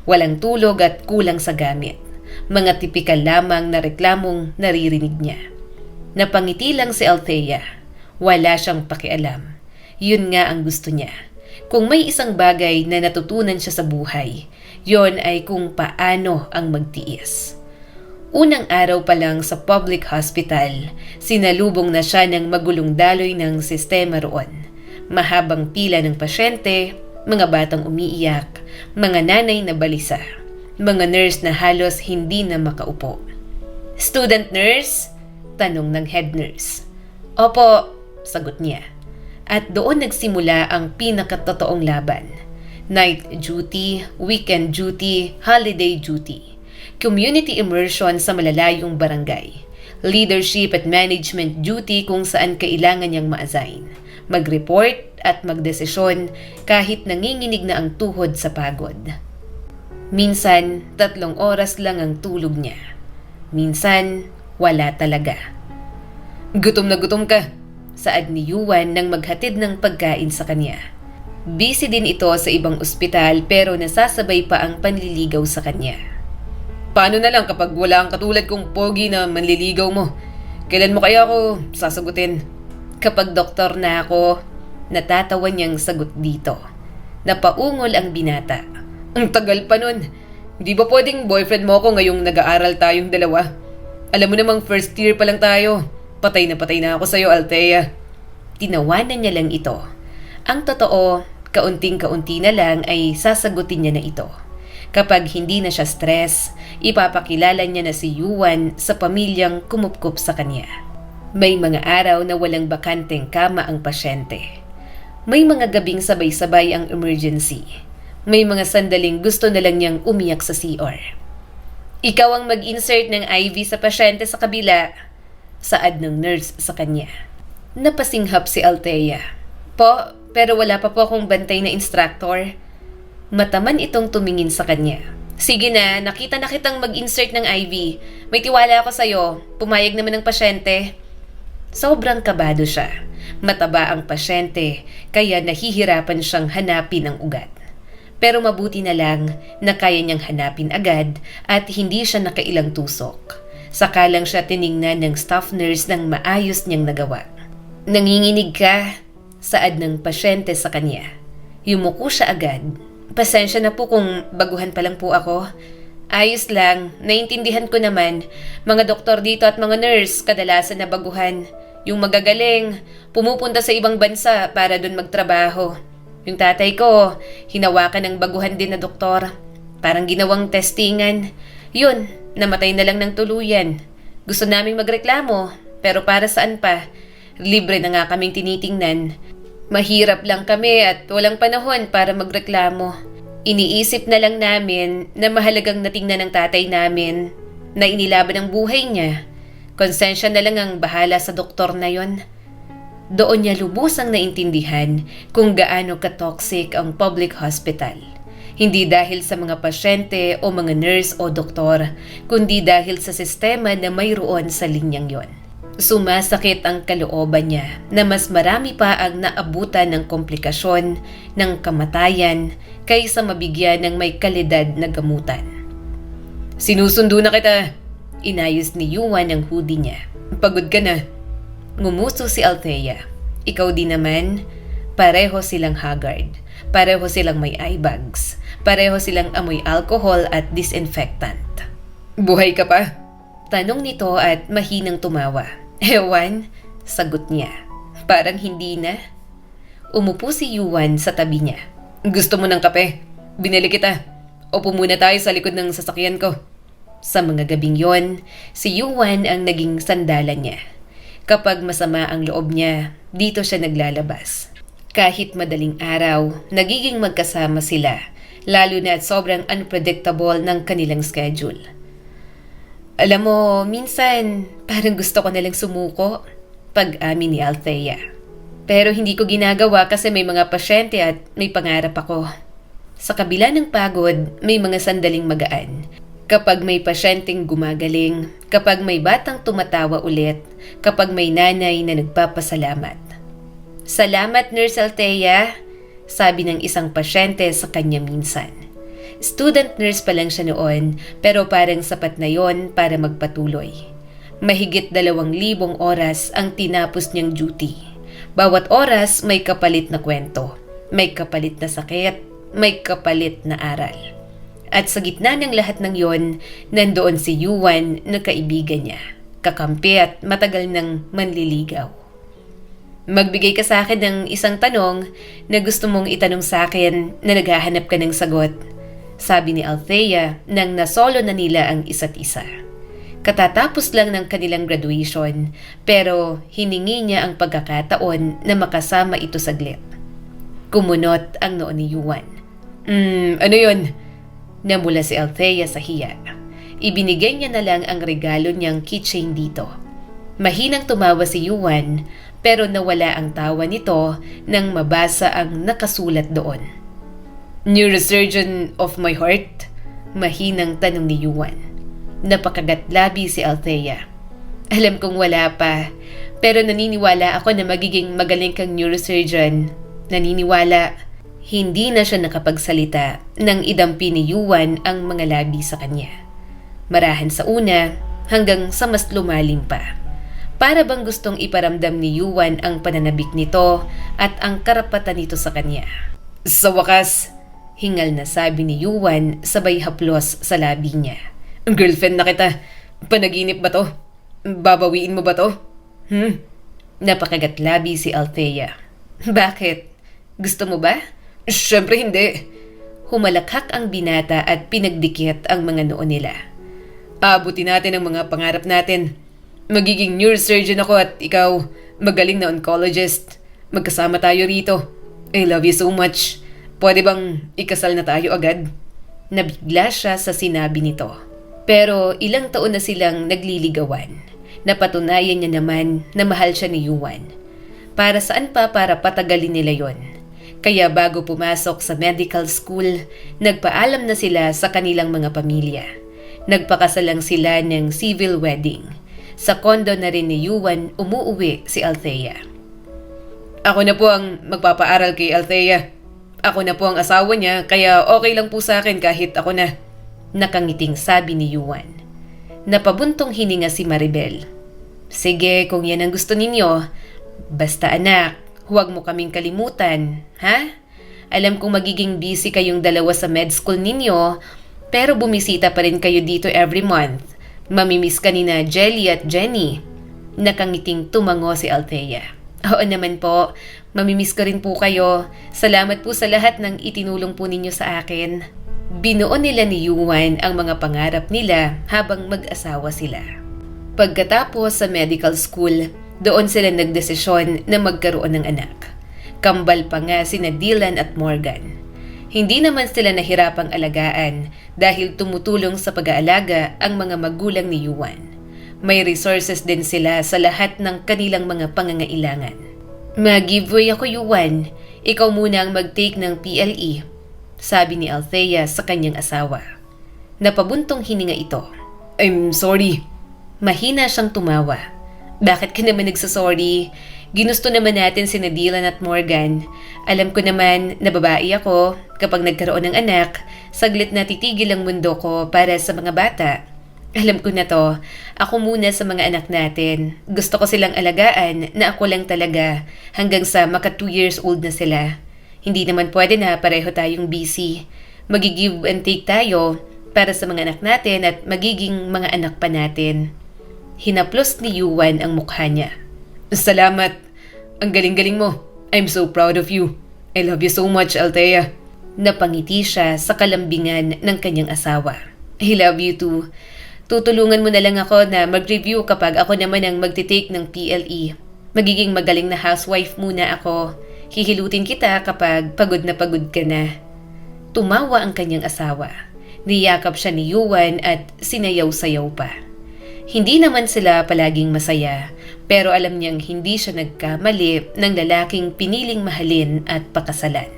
Walang tulog at kulang sa gamit. Mga tipikal lamang na reklamong naririnig niya. Napangiti lang si Althea. Wala siyang pakialam. Yun nga ang gusto niya. Kung may isang bagay na natutunan siya sa buhay, yon ay kung paano ang magtiis. Unang araw pa lang sa public hospital, sinalubong na siya ng magulong daloy ng sistema roon. Mahabang pila ng pasyente, mga batang umiiyak, mga nanay na balisa, mga nurse na halos hindi na makaupo. Student nurse? Tanong ng head nurse. Opo, sagot niya. At doon nagsimula ang pinakatotoong laban. Night duty, weekend duty, holiday duty. Community immersion sa malalayong barangay. Leadership at management duty kung saan kailangan niyang ma-assign. Mag-report at magdesisyon kahit nanginginig na ang tuhod sa pagod. Minsan, 3 oras lang ang tulog niya. Minsan, wala talaga. Gutom na gutom ka, saad ni Yuan nang maghatid ng pagkain sa kanya. Busy din ito sa ibang ospital pero nasasabay pa ang panliligaw sa kanya. Paano na lang kapag wala ang katulad kong pogi na manliligaw mo? Kailan mo kaya ako sasagutin? Kapag doktor na ako, natatawa niyang sagot dito. Napaungol ang binata. Ang tagal pa nun. Di ba pwedeng boyfriend mo ako ngayong nag-aaral tayong dalawa? Alam mo namang first year pa lang tayo. Patay na ako sa'yo, Althea. Tinawanan niya lang ito. Ang totoo, kaunting-kaunti na lang ay sasagutin niya na ito. Kapag hindi na siya stress, ipapakilala niya na si Yuan sa pamilyang kumupkup sa kanya. May mga araw na walang bakanteng kama ang pasyente. May mga gabing sabay-sabay ang emergency. May mga sandaling gusto na lang niyang umiyak sa CR. Ikaw ang mag-insert ng IV sa pasyente sa kabila, saad ng nurse sa kanya. Napasinghap si Althea. Po, pero wala pa po akong bantay na instructor. Mataman itong tumingin sa kanya. Sige na, nakita na kitang mag-insert ng IV. May tiwala ako sa'yo. Pumayag naman ng pasyente. Sobrang kabado siya. Mataba ang pasyente, kaya nahihirapan siyang hanapin ang ugat. Pero mabuti na lang na kaya niyang hanapin agad at hindi siya nakailang tusok. Saka lang siya tiningnan ng staff nurse ng maayos niyang nagawa. Nanginginig ka, saad ng pasyente sa kanya. Yumuko siya agad. Pasensya na po kung baguhan pa lang po ako. Ayos lang, naintindihan ko naman. Mga doktor dito at mga nurse kadalasan na baguhan. Yung magagaling, pumupunta sa ibang bansa para doon magtrabaho. Yung tatay ko, hinawakan ng baguhan din na doktor. Parang ginawang testingan. Yun, namatay na lang ng tuluyan. Gusto naming magreklamo, pero para saan pa? Libre na nga kaming tinitingnan. Mahirap lang kami at walang panahon para magreklamo. Iniisip na lang namin na mahalagang natingnan ng tatay namin na inilaban ang buhay niya. Konsensya na lang ang bahala sa doktor na yon. Doon niya lubusang naintindihan kung gaano ka-toxic ang public hospital. Hindi dahil sa mga pasyente o mga nurse o doktor, kundi dahil sa sistema na mayroon sa linyang yon. Sumasakit ang kalooban niya na mas marami pa ang naabutan ng komplikasyon, ng kamatayan, kaysa mabigyan ng may kalidad na gamutan. Sinusundo na kita! Inayos ni Yuan ang hoodie niya. Pagod ka na. Ngumuso si Althea. Ikaw din naman. Pareho silang haggard. Pareho silang may eye bags. Pareho silang amoy alcohol at disinfectant. Buhay ka pa? Tanong nito at mahinang tumawa. Ewan, sagot niya. Parang hindi na. Umupo si Yuan sa tabi niya. Gusto mo ng kape? Binili kita. Upo muna tayo sa likod ng sasakyan ko. Sa mga gabing yon, si Yuan ang naging sandalan niya. Kapag masama ang loob niya, dito siya naglalabas. Kahit madaling araw, nagiging magkasama sila, lalo na at sobrang unpredictable ng kanilang schedule. Alam mo, minsan parang gusto ko nalang sumuko, pag-amin ni Althea. Pero hindi ko ginagawa kasi may mga pasyente at may pangarap ako. Sa kabila ng pagod, may mga sandaling magaan. Kapag may pasyenteng gumagaling, kapag may batang tumatawa ulit, kapag may nanay na nagpapasalamat. Salamat, Nurse Althea, sabi ng isang pasyente sa kanya minsan. Student nurse pa lang siya noon, pero parang sapat na yon para magpatuloy. Mahigit 2,000 oras ang tinapos niyang duty. Bawat oras may kapalit na kwento, may kapalit na sakit, may kapalit na aral. At sa gitna ng lahat ng yon, nandoon si Yuan na kaibigan niya, kakampi at matagal nang manliligaw. Magbigay ka sa akin ng isang tanong na gusto mong itanong sa akin na naghahanap ka ng sagot, sabi ni Althea nang nasolo na nila ang isa't isa. Katatapos lang ng kanilang graduation, pero hiningi niya ang pagkakataon na makasama ito saglit. Kumunot ang noo ni Yuan. Ano yun? Namula si Althea sa hiya. Ibinigay niya na lang ang regalo niyang keychain dito. Mahinang tumawa si Yuan, pero nawala ang tawa nito nang mabasa ang nakasulat doon. Neurosurgeon of my heart? Mahinang tanong ni Yuan. Napakagatlabi si Althea. Alam kong wala pa, pero naniniwala ako na magiging magaling kang neurosurgeon. Naniniwala. Hindi na siya nakapagsalita nang idampi ni Yuan ang mga labi sa kanya. Marahan sa una hanggang sa mas lumalim pa. Para bang gustong iparamdam ni Yuan ang pananabik nito at ang karapatan nito sa kanya. Sa wakas, hingal na sabi ni Yuan sabay haplos sa labi niya. Girlfriend na kita. Panaginip ba to? Babawiin mo ba to? Napakagatlabi si Althea. Bakit? Gusto mo ba? Siyempre hindi. Humalakhak ang binata at pinagdikit ang mga noo nila. Abutin natin ang mga pangarap natin. Magiging neurosurgeon ako at ikaw magaling na oncologist. Magkasama tayo rito. I love you so much. Pwede bang ikasal na tayo agad? Nabigla siya sa sinabi nito. Pero ilang taon na silang nagliligawan. Napatunayan niya naman na mahal siya ni Yuan. Para saan pa para patagalin nila yon? Kaya bago pumasok sa medical school, nagpaalam na sila sa kanilang mga pamilya. Nagpakasalang sila ng civil wedding. Sa kondo na rin ni Yuan umuuwi si Althea. Ako na po ang magpapaaral kay Althea. Ako na po ang asawa niya, kaya okay lang po sa akin kahit ako na. Nakangiting sabi ni Yuan. Napabuntong hininga si Maribel. Sige, kung yan ang gusto ninyo. Basta anak, huwag mo kaming kalimutan, ha? Alam kong magiging busy kayong dalawa sa med school ninyo, pero bumisita pa rin kayo dito every month. Mamimiss ka ni na Jelly at Jenny. Nakangiting tumango si Althea. Oo naman po, mamimiss ko rin po kayo. Salamat po sa lahat ng itinulong po ninyo sa akin. Binuo nila ni Yuan ang mga pangarap nila habang mag-asawa sila. Pagkatapos sa medical school, doon sila nagdesisyon na magkaroon ng anak. Kambal pa nga sina Dylan at Morgan. Hindi naman sila nahirapang alagaan dahil tumutulong sa pag-aalaga ang mga magulang ni Yuan. May resources din sila sa lahat ng kanilang mga pangangailangan. Mag-giveaway ako, Yuan. Ikaw muna ang mag-take ng PLE, sabi ni Althea sa kanyang asawa. Napabuntong hininga ito. I'm sorry. Mahina siyang tumawa. Bakit ka naman nagsasorry? Ginusto naman natin si Dylan at Morgan. Alam ko naman na babae ako. Kapag nagkaroon ng anak, saglit na titigil ang mundo ko para sa mga bata. Alam ko na to. Ako muna sa mga anak natin. Gusto ko silang alagaan na ako lang talaga hanggang sa maka 2 years old na sila. Hindi naman pwede na pareho tayong busy. Magi-give and take tayo para sa mga anak natin at magiging mga anak pa natin. Hinaplos ni Yuan ang mukha niya. Salamat. Ang galing-galing mo. I'm so proud of you. I love you so much, Althea. Napangiti siya sa kalambingan ng kanyang asawa. I love you too. Tutulungan mo na lang ako na mag-review kapag ako naman ang magtitake ng PLE. Magiging magaling na housewife muna ako. Hihilutin kita kapag pagod na pagod ka na. Tumawa ang kanyang asawa. Niyakap siya ni Yuan at sinayaw-sayaw pa. Hindi naman sila palaging masaya, pero alam niyang hindi siya nagkamali ng lalaking piniling mahalin at pakasalan.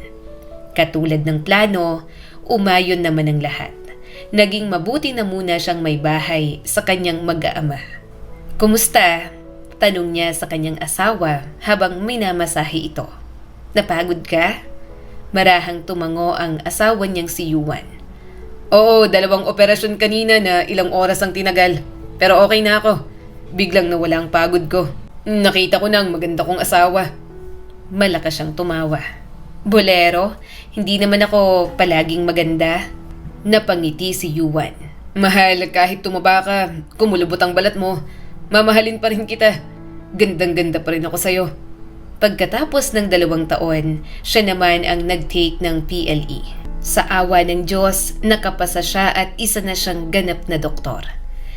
Katulad ng plano, umayon naman ang lahat. Naging mabuti na muna siyang may bahay sa kanyang mag-aama. Kumusta? Tanong niya sa kanyang asawa habang minamasahe ito. Napagod ka? Marahang tumango ang asawa niyang si Yuan. Oo, 2 operasyon kanina na ilang oras ang tinagal. Pero okay na ako. Biglang nawala ang pagod ko. Nakita ko ng maganda kong asawa. Malakas siyang tumawa. Bolero, hindi naman ako palaging maganda. Napangiti si Yuan. Mahal, kahit tumaba ka, kumulubot ang balat mo. Mamahalin pa rin kita. Gandang-ganda pa rin ako sa'yo. Pagkatapos ng 2 taon, siya naman ang nag-take ng PLE. Sa awa ng Diyos, nakapasa siya at isa na siyang ganap na doktor.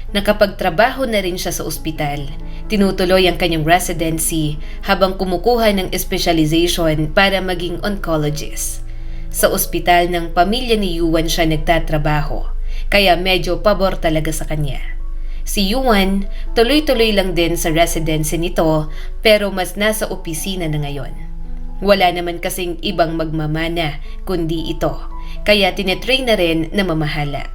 Nakapagtrabaho na rin siya sa ospital. Tinutuloy ang kanyang residency habang kumukuha ng specialization para maging oncologist. Sa ospital ng pamilya ni Yuan siya nagtatrabaho, kaya medyo pabor talaga sa kanya. Si Yuan, tuloy-tuloy lang din sa residency nito pero mas nasa opisina na ngayon. Wala naman kasing ibang magmamana kundi ito, kaya tinetrain na rin na mamahala.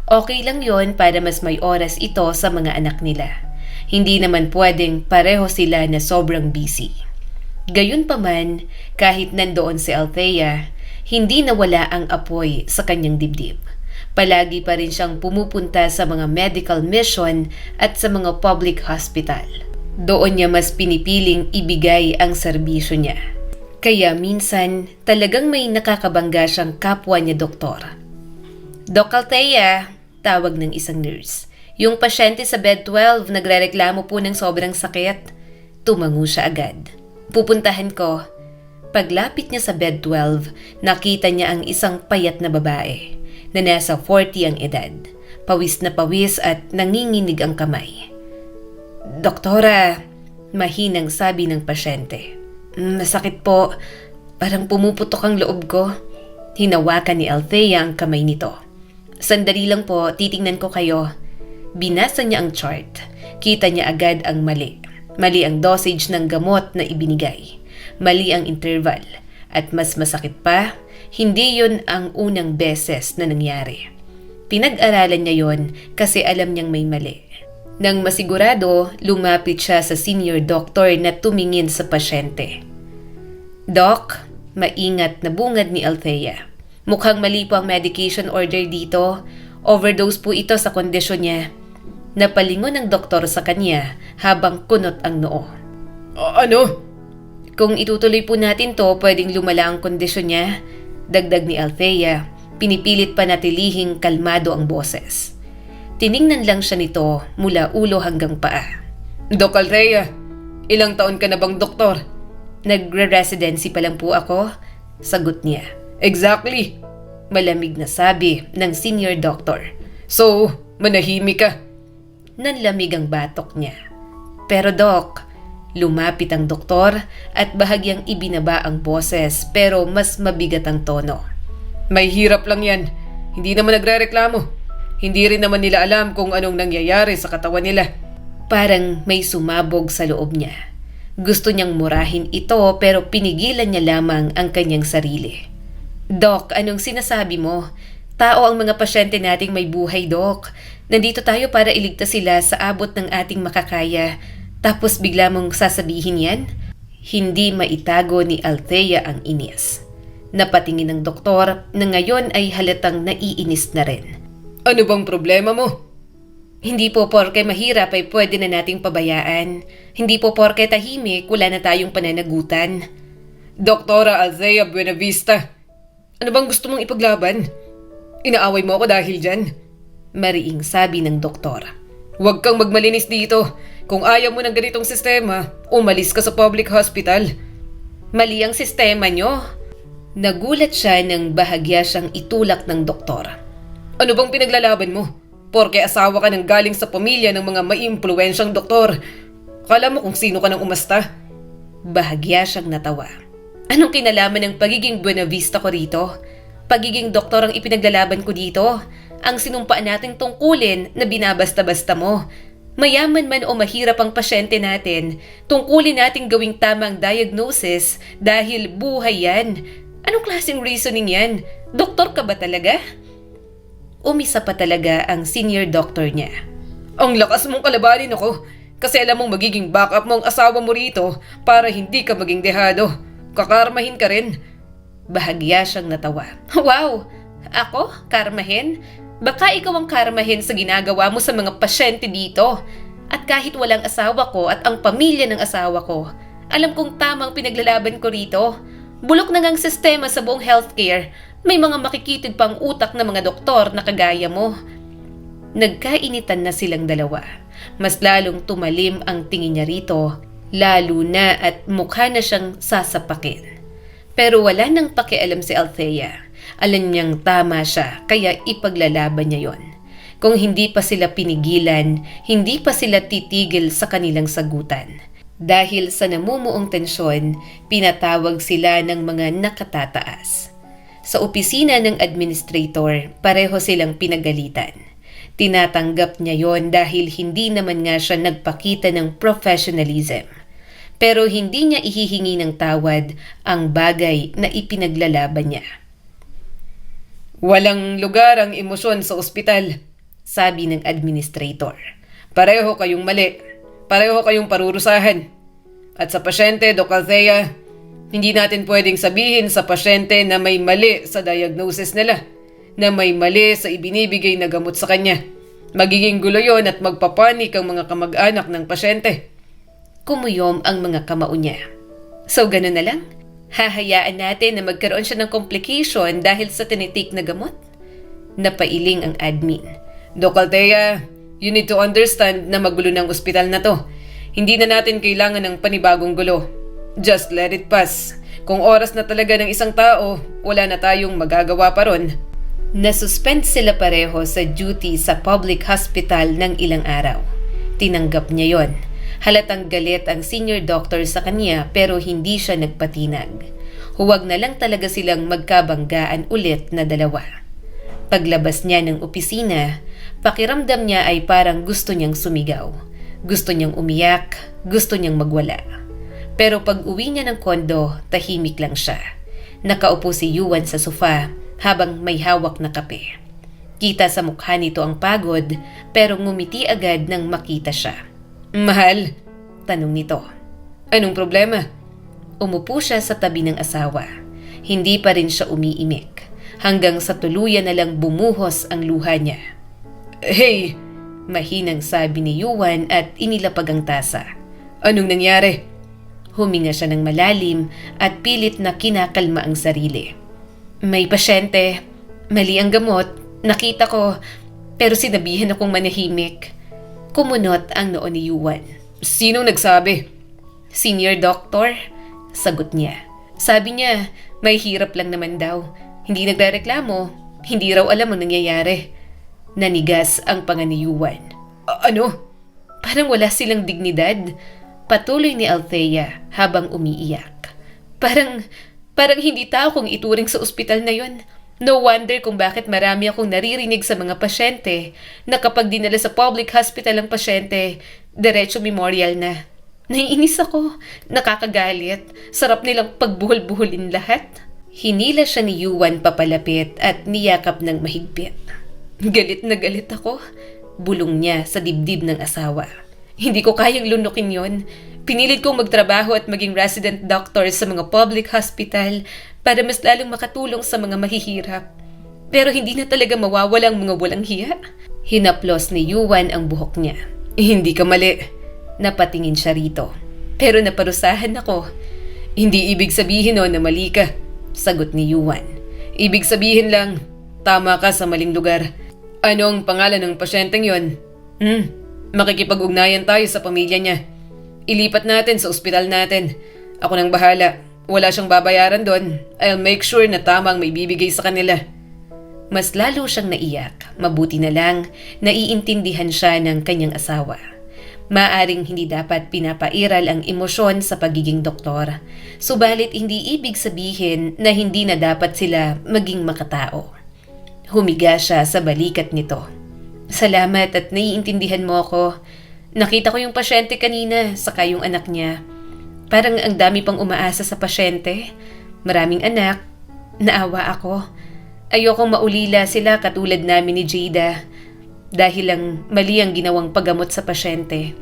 Okay lang yon para mas may oras ito sa mga anak nila. Hindi naman pwedeng pareho sila na sobrang busy. Gayunpaman, kahit nandoon si Althea, hindi nawala ang apoy sa kanyang dibdib. Palagi pa rin siyang pumupunta sa mga medical mission at sa mga public hospital. Doon niya mas pinipiling ibigay ang serbisyo niya. Kaya minsan talagang may nakakabangga siyang kapwa niya doktor. Doc Althea, tawag ng isang nurse. Yung pasyente sa bed 12 nagrereklamo po ng sobrang sakit. Tumango siya agad. Pupuntahan ko. Paglapit niya sa bed 12, nakita niya ang isang payat na babae na nasa 40 ang edad. Pawis na pawis at nanginginig ang kamay. Doktora, mahinang sabi ng pasyente. Masakit po. Parang pumuputok ang loob ko. Hinawakan ni Althea ang kamay nito. Sandali lang po, titingnan ko kayo. Binasa niya ang chart. Kita niya agad ang mali. Mali ang dosage ng gamot na ibinigay. Mali ang interval. At mas masakit pa, hindi yun ang unang beses na nangyari. Pinag-aralan niya yon kasi alam niyang may mali. Nang masigurado, lumapit siya sa senior doctor na tumingin sa pasyente. Doc, maingat na bungad ni Althea. Mukhang mali po ang medication order dito. Overdose po ito sa kondisyon niya. Napalingon ng doktor sa kanya habang kunot ang noo. Ano? Kung itutuloy po natin to, pwedeng lumala ang kondisyon niya. Dagdag ni Althea, pinipilit pa natilihing kalmado ang boses. Tiningnan lang siya nito mula ulo hanggang paa. Doc Althea, ilang taon ka na bang doktor? Nagre-residency pa lang po ako, sagot niya. Exactly, malamig na sabi ng senior doctor. So, manahimik ka. Nanlamig ang batok niya. Pero Doc, Lumapit ang doktor at bahagyang ibinaba ang boses pero mas mabigat ang tono. May hirap lang yan. Hindi naman nagrereklamo. Hindi rin naman nila alam kung anong nangyayari sa katawan nila. Parang may sumabog sa loob niya. Gusto niyang murahin ito pero pinigilan niya lamang ang kanyang sarili. Doc, anong sinasabi mo? Tao ang mga pasyente nating may buhay, Doc. Nandito tayo para iligtas sila sa abot ng ating makakaya. Tapos bigla mong sasabihin yan? Hindi maitago ni Althea ang inis. Napatingin ng doktor na ngayon ay halatang naiinis na rin. Ano bang problema mo? Hindi po porke mahirap ay pwede na nating pabayaan. Hindi po porke tahimik, wala na tayong pananagutan. Doktora Althea Buenavista, ano bang gusto mong ipaglaban? Inaaway mo ako dahil dyan? Mariing sabi ng doktor. Huwag kang magmalinis dito. Kung ayaw mo ng ganitong sistema, umalis ka sa public hospital. Mali ang sistema nyo. Nagulat siya nang bahagya siyang itulak ng doktor. Ano bang pinaglalaban mo? Porke asawa ka ng galing sa pamilya ng mga maiimpluwensyang doktor. Kala mo kung sino ka nang umasta? Bahagya siyang natawa. Anong kinalaman ng pagiging Buenavista ko rito? Pagiging doktor ang ipinaglalaban ko dito. Ang sinumpaan nating tungkulin na binabasta-basta mo. Mayaman man o mahirap ang pasyente natin, tungkulin nating gawing tamang diagnosis dahil buhay yan. Anong klaseng reasoning yan? Doktor ka ba talaga? Umisa pa talaga ang senior doctor niya. Ang lakas mong kalabanin ako kasi alam mong magiging backup mo ang asawa mo rito para hindi ka maging dehado. Kakarmahin ka rin. Bahagya siyang natawa. Wow! Ako? Karmahin? Baka ikaw ang karmahin sa ginagawa mo sa mga pasyente dito. At kahit walang asawa ko at ang pamilya ng asawa ko, alam kong tamang pinaglalaban ko rito. Bulok na ngang sistema sa buong healthcare. May mga makikitid pang utak na mga doktor na kagaya mo. Nagkainitan na silang dalawa. Mas lalong tumalim ang tingin niya rito, lalo na at mukha na siyang sasapakin. Pero wala nang pakialam si Althea. Alam niyang tama siya, kaya ipaglalaban niya yon. Kung hindi pa sila pinigilan, hindi pa sila titigil sa kanilang sagutan. Dahil sa namumuong tensyon, pinatawag sila ng mga nakatataas. Sa opisina ng administrator, pareho silang pinagalitan. Tinatanggap niya yon dahil hindi naman nga siya nagpakita ng professionalism. Pero hindi niya ihihingi ng tawad ang bagay na ipinaglalaban niya. Walang lugar ang emosyon sa ospital, sabi ng administrator. Pareho kayong mali. Pareho kayong parurusahan. At sa pasyente, Doc Althea, hindi natin pwedeng sabihin sa pasyente na may mali sa diagnosis nila, na may mali sa ibinibigay na gamot sa kanya. Magiging gulo yon at magpapanik ang mga kamag-anak ng pasyente. Kumuyom ang mga kamao niya. So ganun na lang? Hahayaan natin na magkaroon siya ng complication dahil sa tinitik na gamot? Napailing ang admin. Doc Althea, you need to understand na magulo ng ospital na to. Hindi na natin kailangan ng panibagong gulo. Just let it pass. Kung oras na talaga ng isang tao, wala na tayong magagawa pa ron. Nasuspend sila pareho sa duty sa public hospital ng ilang araw. Tinanggap niya yon. Halatang galit ang senior doctor sa kanya pero hindi siya nagpatinag. Huwag na lang talaga silang magkabanggaan ulit na dalawa. Paglabas niya ng opisina, pakiramdam niya ay parang gusto niyang sumigaw. Gusto niyang umiyak, gusto niyang magwala. Pero pag uwi niya ng kondo, tahimik lang siya. Nakaupo si Yuan sa sofa habang may hawak na kape. Kita sa mukha nito ang pagod pero ngumiti agad nang makita siya. Mahal? Tanong nito. Anong problema? Umupo siya sa tabi ng asawa. Hindi pa rin siya umiimik. Hanggang sa tuluyan na lang bumuhos ang luha niya. Hey! Mahinang sabi ni Yuan at inilapag ang tasa. Anong nangyari? Huminga siya ng malalim at pilit na kinakalma ang sarili. May pasyente. Mali ang gamot. Nakita ko. Pero sinabihan akong manahimik. Kumunot ang noo ni Yuan. Sinong nagsabi? Senior doctor? Sagot niya. Sabi niya, may hirap lang naman daw. Hindi nagrereklamo. Hindi raw alam ang nangyayari. Nanigas ang panga ni Yuan. Ano? Parang wala silang dignidad. Patuloy ni Althea habang umiiyak. Parang hindi tao kung ituring sa ospital na yon. No wonder kung bakit marami akong naririnig sa mga pasyente na kapag dinala sa public hospital ang pasyente, diretso memorial na. Naiinis ako, nakakagalit, sarap nilang pagbuhol-buholin lahat. Hinila siya ni Yuan papalapit at niyakap ng mahigpit. Galit na galit ako, bulong niya sa dibdib ng asawa. Hindi ko kayang lunukin yon. Pinilit kong magtrabaho at maging resident doctor sa mga public hospital para mas lalong makatulong sa mga mahihirap. Pero hindi na talaga mawawala ang mga walang hiya. Hinaplos ni Yuan ang buhok niya. Hindi ka mali. Napatingin siya rito. Pero naparusahan ako. Hindi ibig sabihin na mali ka, sagot ni Yuan. Ibig sabihin lang, tama ka sa maling lugar. Anong pangalan ng pasyenteng yon? Makikipag-ugnayan tayo sa pamilya niya. Ilipat natin sa ospital natin. Ako nang bahala. Wala siyang babayaran doon. I'll make sure na tama ang may bibigay sa kanila. Mas lalo siyang naiyak. Mabuti na lang, naiintindihan siya ng kanyang asawa. Maaring hindi dapat pinapairal ang emosyon sa pagiging doktor. Subalit hindi ibig sabihin na hindi na dapat sila maging makatao. Humiga siya sa balikat nito. Salamat at naiintindihan mo ako. Nakita ko yung pasyente kanina, saka yung anak niya. Parang ang dami pang umaasa sa pasyente. Maraming anak. Naawa ako. Ayokong maulila sila katulad namin ni Jada. Dahil lang mali ang ginawang paggamot sa pasyente.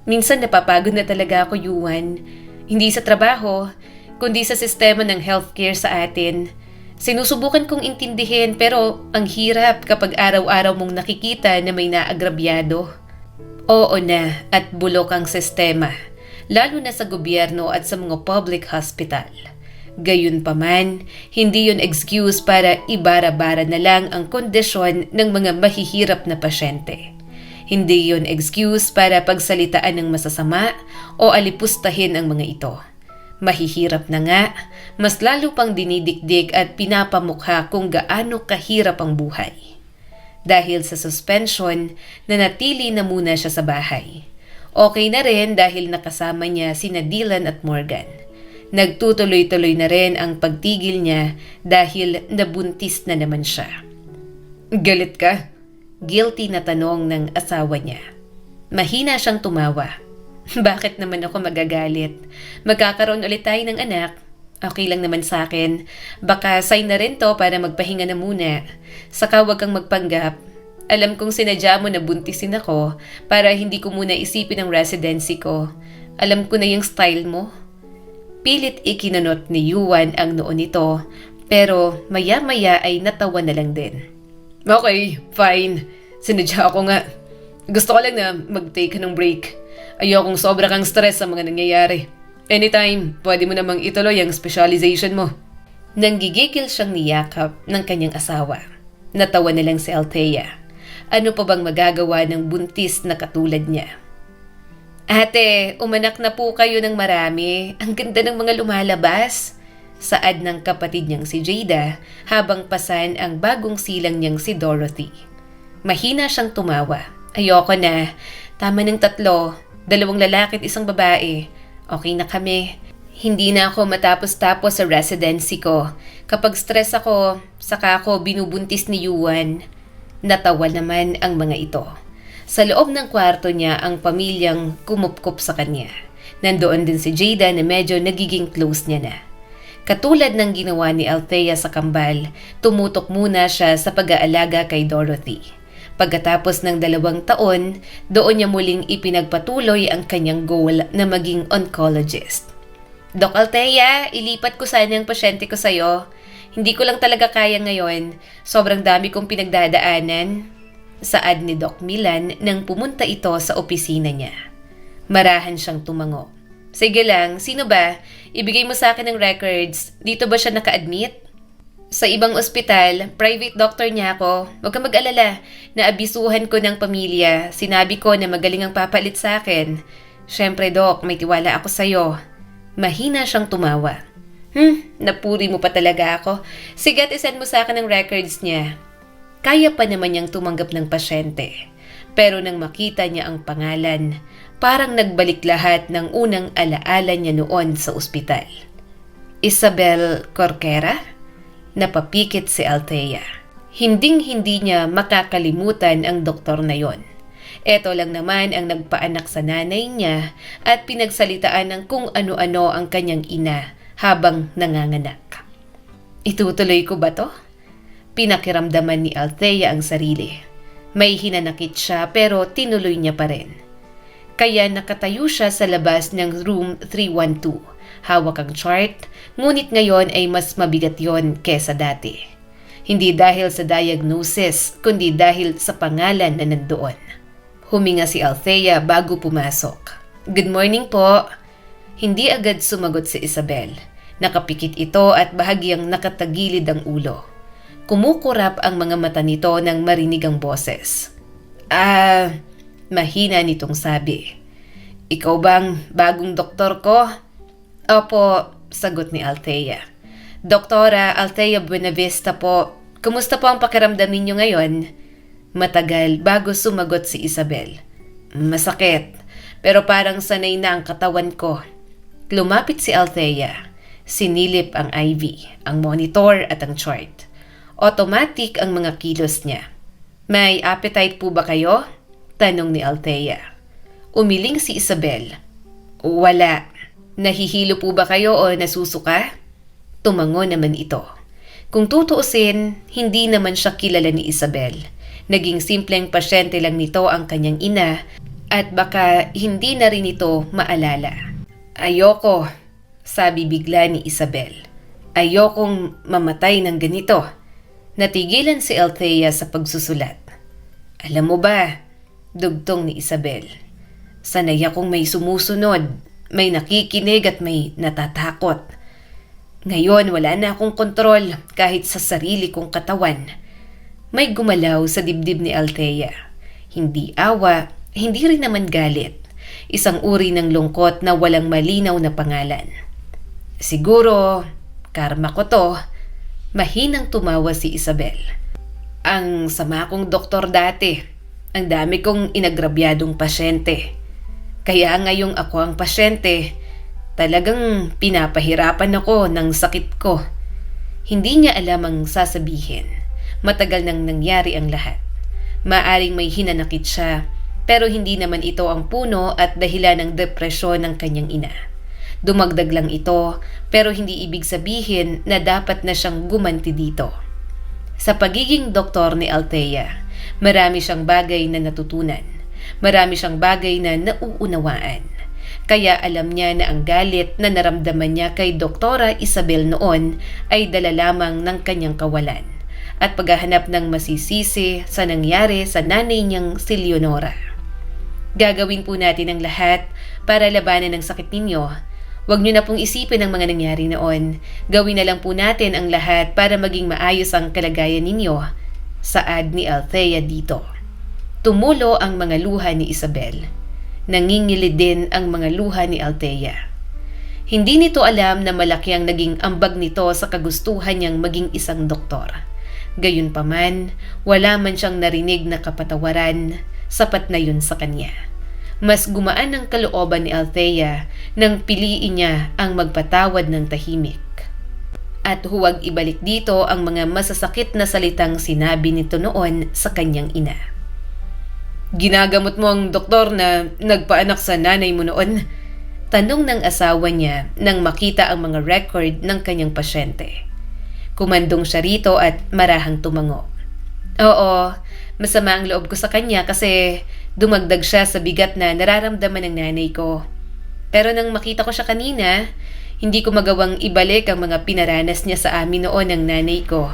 Minsan napapagod na talaga ako, Yuan. Hindi sa trabaho, kundi sa sistema ng healthcare sa atin. Sinusubukan kong intindihin pero ang hirap kapag araw-araw mong nakikita na may naagrabyado. Oo na at bulok ang sistema, lalo na sa gobyerno at sa mga public hospital. Gayunpaman, hindi yun excuse para ibara-bara na lang ang kondisyon ng mga mahihirap na pasyente. Hindi yun excuse para pagsalitaan ng masasama o alipustahin ang mga ito. Mahihirap na nga, mas lalo pang dinidikdik at pinapamukha kung gaano kahirap ang buhay. Dahil sa suspension, nanatili na muna siya sa bahay. Okay na rin dahil nakasama niya sina Dylan at Morgan. Nagtutuloy-tuloy na rin ang pagtigil niya dahil nabuntis na naman siya. Galit ka? Guilty na tanong ng asawa niya. Mahina siyang tumawa. Bakit naman ako magagalit? Magkakaroon ulit tayo ng anak. Okay lang naman sa akin. Baka sign na rin to para magpahinga na muna. Saka wag kang magpanggap. Alam kong sinadya mo na buntisin ako para hindi ko muna isipin ang residency ko. Alam ko na yung style mo. Pilit ikinanot ni Yuan ang noo nito, pero maya-maya ay natawa na lang din. Okay, fine. Sinadya ako nga. Gusto ko lang na mag-take ka ng break. Ayokong sobra kang stress sa mga nangyayari. Anytime, pwede mo namang ituloy ang specialization mo. Nanggigigil siyang niyakap ng kanyang asawa. Natawa na lang si Althea. Ano pa bang magagawa ng buntis na katulad niya? Ate, umanak na po kayo ng marami. Ang ganda ng mga lumalabas. Saad ng kapatid niyang si Jada habang pasan ang bagong silang niyang si Dorothy. Mahina siyang tumawa. Ayoko na. Tama ng 3. 2 lalaki at 1 babae. Okay na kami. Hindi na ako matapos-tapos sa residency ko. Kapag stress ako, saka ako binubuntis ni Yuan. Natawa naman ang mga ito. Sa loob ng kwarto niya ang pamilyang kumupkup sa kanya. Nandoon din si Jada na medyo nagiging close niya na. Katulad ng ginawa ni Althea sa kambal, tumutok muna siya sa pag-aalaga kay Dorothy. Pagkatapos ng 2 taon, doon niya muling ipinagpatuloy ang kanyang goal na maging oncologist. Doc Althea, ilipat ko sana ang pasyente ko sa'yo. Hindi ko lang talaga kaya ngayon. Sobrang dami kong pinagdadaanan. Saad ni Doc Milan nang pumunta ito sa opisina niya. Marahan siyang tumango. Sige lang, sino ba? Ibigay mo sa akin ng records. Dito ba siya naka-admit? Sa ibang ospital, private doctor niya ako. Huwag kang mag-alala. Naabisuhan ko ng pamilya. Sinabi ko na magaling ang papalit sa akin. Siyempre, Doc, may tiwala ako sa'yo. Mahina siyang tumawa. Napuri mo pa talaga ako. Sige at isend mo sa akin ang records niya. Kaya pa naman niyang tumanggap ng pasyente. Pero nang makita niya ang pangalan, parang nagbalik lahat ng unang alaala niya noon sa ospital. Isabel Corquera? Napapikit si Althea. Hinding-hindi niya makakalimutan ang doktor na yon. Eto lang naman ang nagpaanak sa nanay niya at pinagsalitaan ng kung ano-ano ang kanyang ina habang nanganganak. Itutuloy ko ba to? Pinakiramdaman ni Althea ang sarili. May hinanakit siya pero tinuloy niya pa rin. Kaya nakatayo siya sa labas ng room 312. Hawak ang chart, ngunit ngayon ay mas mabigat yon kesa dati. Hindi dahil sa diagnosis, kundi dahil sa pangalan na nandoon. Huminga si Althea bago pumasok. Good morning po. Hindi agad sumagot si Isabel. Nakapikit ito at bahagyang nakatagilid ang ulo. Kumukurap ang mga mata nito nang marinig ang boses. Mahina nitong sabi. Ikaw bang bagong doktor ko? Opo, sagot ni Althea. Doktora Althea Buenavista po. Kumusta po ang pakiramdam ninyo ngayon? Matagal bago sumagot si Isabel. Masakit, pero parang sanay na ang katawan ko. Lumapit si Althea. Sinilip ang IV, ang monitor at ang chart. Automatic ang mga kilos niya. May appetite po ba kayo? Tanong ni Althea. Umiling si Isabel. Wala. Nahihilo po ba kayo o nasusuka? Tumango naman ito. Kung tutuusin, hindi naman siya kilala ni Isabel. Naging simpleng pasyente lang nito ang kanyang ina at baka hindi na rin ito maalala. Ayoko, sabi bigla ni Isabel. Ayokong mamatay ng ganito. Natigilan si Althea sa pagsusulat. Alam mo ba, dugtong ni Isabel. Sanay akong may sumusunod, may nakikinig at may natatakot. Ngayon wala na akong kontrol kahit sa sarili kong katawan. May gumalaw sa dibdib ni Althea. Hindi awa, hindi rin naman galit. Isang uri ng lungkot na walang malinaw na pangalan. Siguro, karma ko to. Mahinang tumawa si Isabel. Ang sama kong doktor dati. Ang dami kong inagrabyadong pasyente. Kaya ngayong ako ang pasyente, talagang pinapahirapan ako ng sakit ko. Hindi niya alam ang sasabihin. Matagal nang nangyari ang lahat. Maaring may hinanakit siya, pero hindi naman ito ang puno at dahilan ng depresyon ng kanyang ina. Dumagdag lang ito, pero hindi ibig sabihin na dapat na siyang gumanti dito. Sa pagiging doktor ni Althea, marami siyang bagay na natutunan. Marami siyang bagay na nauunawaan. Kaya alam niya na ang galit na naramdaman niya kay Doktora Isabel noon ay dala lamang ng kanyang kawalan at paghahanap ng masisisi sa nangyari sa nanay niyang si Leonora. Gagawin po natin ang lahat para labanan ang sakit ninyo. Huwag niyo na pong isipin ang mga nangyari noon. Gawin na lang po natin ang lahat para maging maayos ang kalagayan ninyo. Saad ni Althea dito. Tumulo ang mga luha ni Isabel. Nangingilid din ang mga luha ni Althea. Hindi nito alam na malaki ang naging ambag nito sa kagustuhan niyang maging isang doktor. Gayunpaman, wala man siyang narinig na kapatawaran, sapat na yun sa kanya. Mas gumaan ang kalooban ni Althea nang piliin niya ang magpatawad ng tahimik. At huwag ibalik dito ang mga masasakit na salitang sinabi nito noon sa kanyang ina. Ginagamot mo ang doktor na nagpaanak sa nanay mo noon? Tanong ng asawa niya nang makita ang mga record ng kanyang pasyente. Kumandong siya rito at marahang tumango. Oo, masama ang loob ko sa kanya kasi dumagdag siya sa bigat na nararamdaman ng nanay ko. Pero nang makita ko siya kanina, hindi ko magawang ibalik ang mga pinaranas niya sa amin noon ng nanay ko.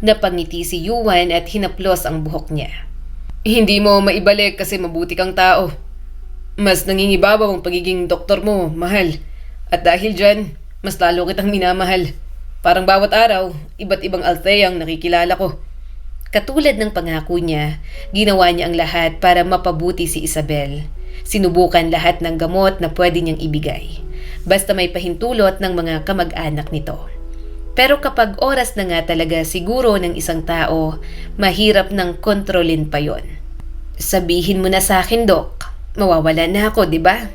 Napangiti si Yuan at hinaplos ang buhok niya. Hindi mo maibalik kasi mabuti kang tao. Mas nangingibabaw ang pagiging doktor mo, mahal. At dahil dyan, mas lalo kitang minamahal. Parang bawat araw, iba't ibang Althea ang nakikilala ko. Katulad ng pangako niya, ginawa niya ang lahat para mapabuti si Isabel. Sinubukan lahat ng gamot na pwede niyang ibigay. Basta may pahintulot ng mga kamag-anak nito. Pero kapag oras na nga talaga siguro ng isang tao, mahirap nang kontrolin pa yon. Sabihin mo na sa akin, Dok. Mawawala na ako, di ba?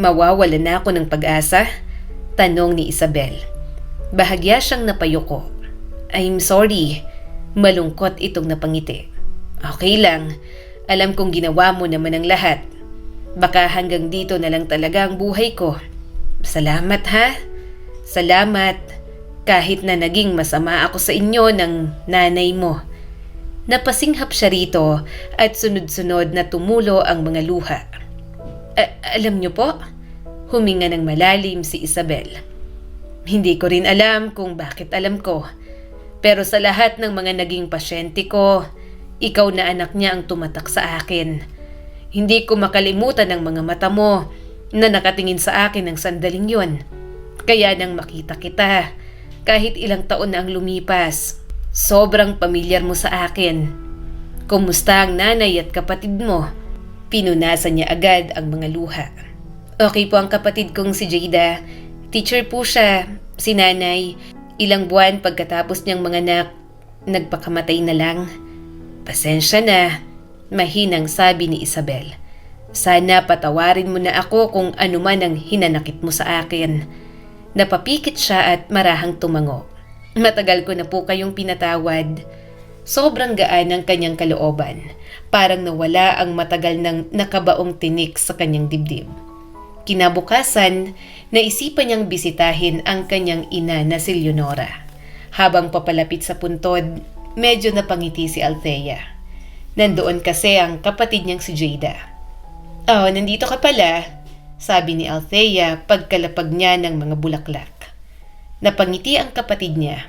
Mawawala na ako ng pag-asa? Tanong ni Isabel. Bahagya siyang napayuko. I'm sorry. Malungkot itong napangiti. Okay lang. Alam kong ginawa mo naman ang lahat. Baka hanggang dito na lang talaga ang buhay ko. Salamat ha. Salamat. Kahit na naging masama ako sa inyo ng nanay mo. Napasinghap siya rito at sunod-sunod na tumulo ang mga luha. Alam niyo po? Huminga ng malalim si Isabel. Hindi ko rin alam kung bakit alam ko. Pero sa lahat ng mga naging pasyente ko, ikaw na anak niya ang tumatak sa akin. Hindi ko makalimutan ang mga mata mo na nakatingin sa akin ng sandaling yon. Kaya nang makita kita, kahit ilang taon na ang lumipas, sobrang pamilyar mo sa akin. Kumusta ang nanay at kapatid mo? Pinunasan niya agad ang mga luha. Okay po ang kapatid kong si Jada. Teacher po siya, si nanay. Ilang buwan pagkatapos niyang manganak, nagpakamatay na lang. Pasensya na, mahinang sabi ni Isabel. Sana patawarin mo na ako kung ano man ang hinanakit mo sa akin. Napapikit siya at marahang tumango. Matagal ko na po kayong pinatawad. Sobrang gaan ang kanyang kalooban. Parang nawala ang matagal ng nakabaong tinik sa kanyang dibdib. Kinabukasan, naisipan niyang bisitahin ang kanyang ina na si Leonora. Habang papalapit sa puntod, medyo napangiti si Althea. Nandoon kasi ang kapatid niyang si Jada. Oh, nandito ka pala, sabi ni Althea pagkalapag niya ng mga bulaklak. Napangiti ang kapatid niya.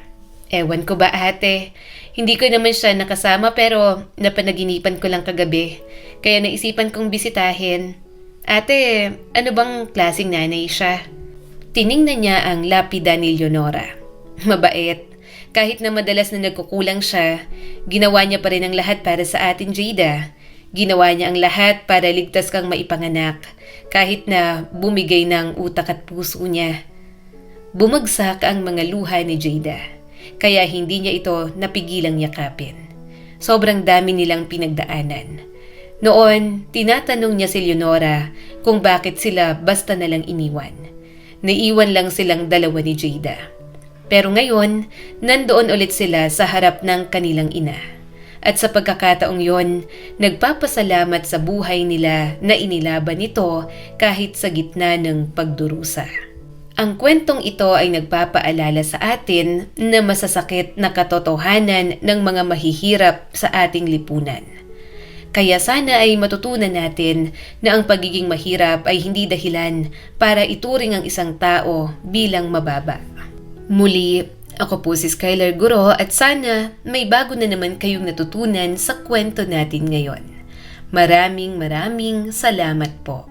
Ewan ko ba ate, hindi ko naman siya nakasama pero napanaginipan ko lang kagabi. Kaya naisipan kong bisitahin. Ate, ano bang klaseng nanay siya? Tiningnan niya ang lapida ni Leonora. Mabait. Kahit na madalas na nagkukulang siya, ginawa niya pa rin ang lahat para sa atin, Jada. Ginawa niya ang lahat para ligtas kang maipanganak, kahit na bumigay ng utak at puso niya. Bumagsak ang mga luha ni Jada, kaya hindi niya ito napigilang yakapin. Sobrang dami nilang pinagdaanan. Noon, tinatanong niya si Leonora kung bakit sila basta nalang iniwan. Naiwan lang silang dalawa ni Jada. Pero ngayon, nandoon ulit sila sa harap ng kanilang ina. At sa pagkakataong yon, nagpapasalamat sa buhay nila na inilaban ito kahit sa gitna ng pagdurusa. Ang kwentong ito ay nagpapaalala sa atin na masasakit na katotohanan ng mga mahihirap sa ating lipunan. Kaya sana ay matutunan natin na ang pagiging mahirap ay hindi dahilan para ituring ang isang tao bilang mababa. Muli, ako po si Skylar Guro at sana may bago na naman kayong natutunan sa kwento natin ngayon. Maraming salamat po.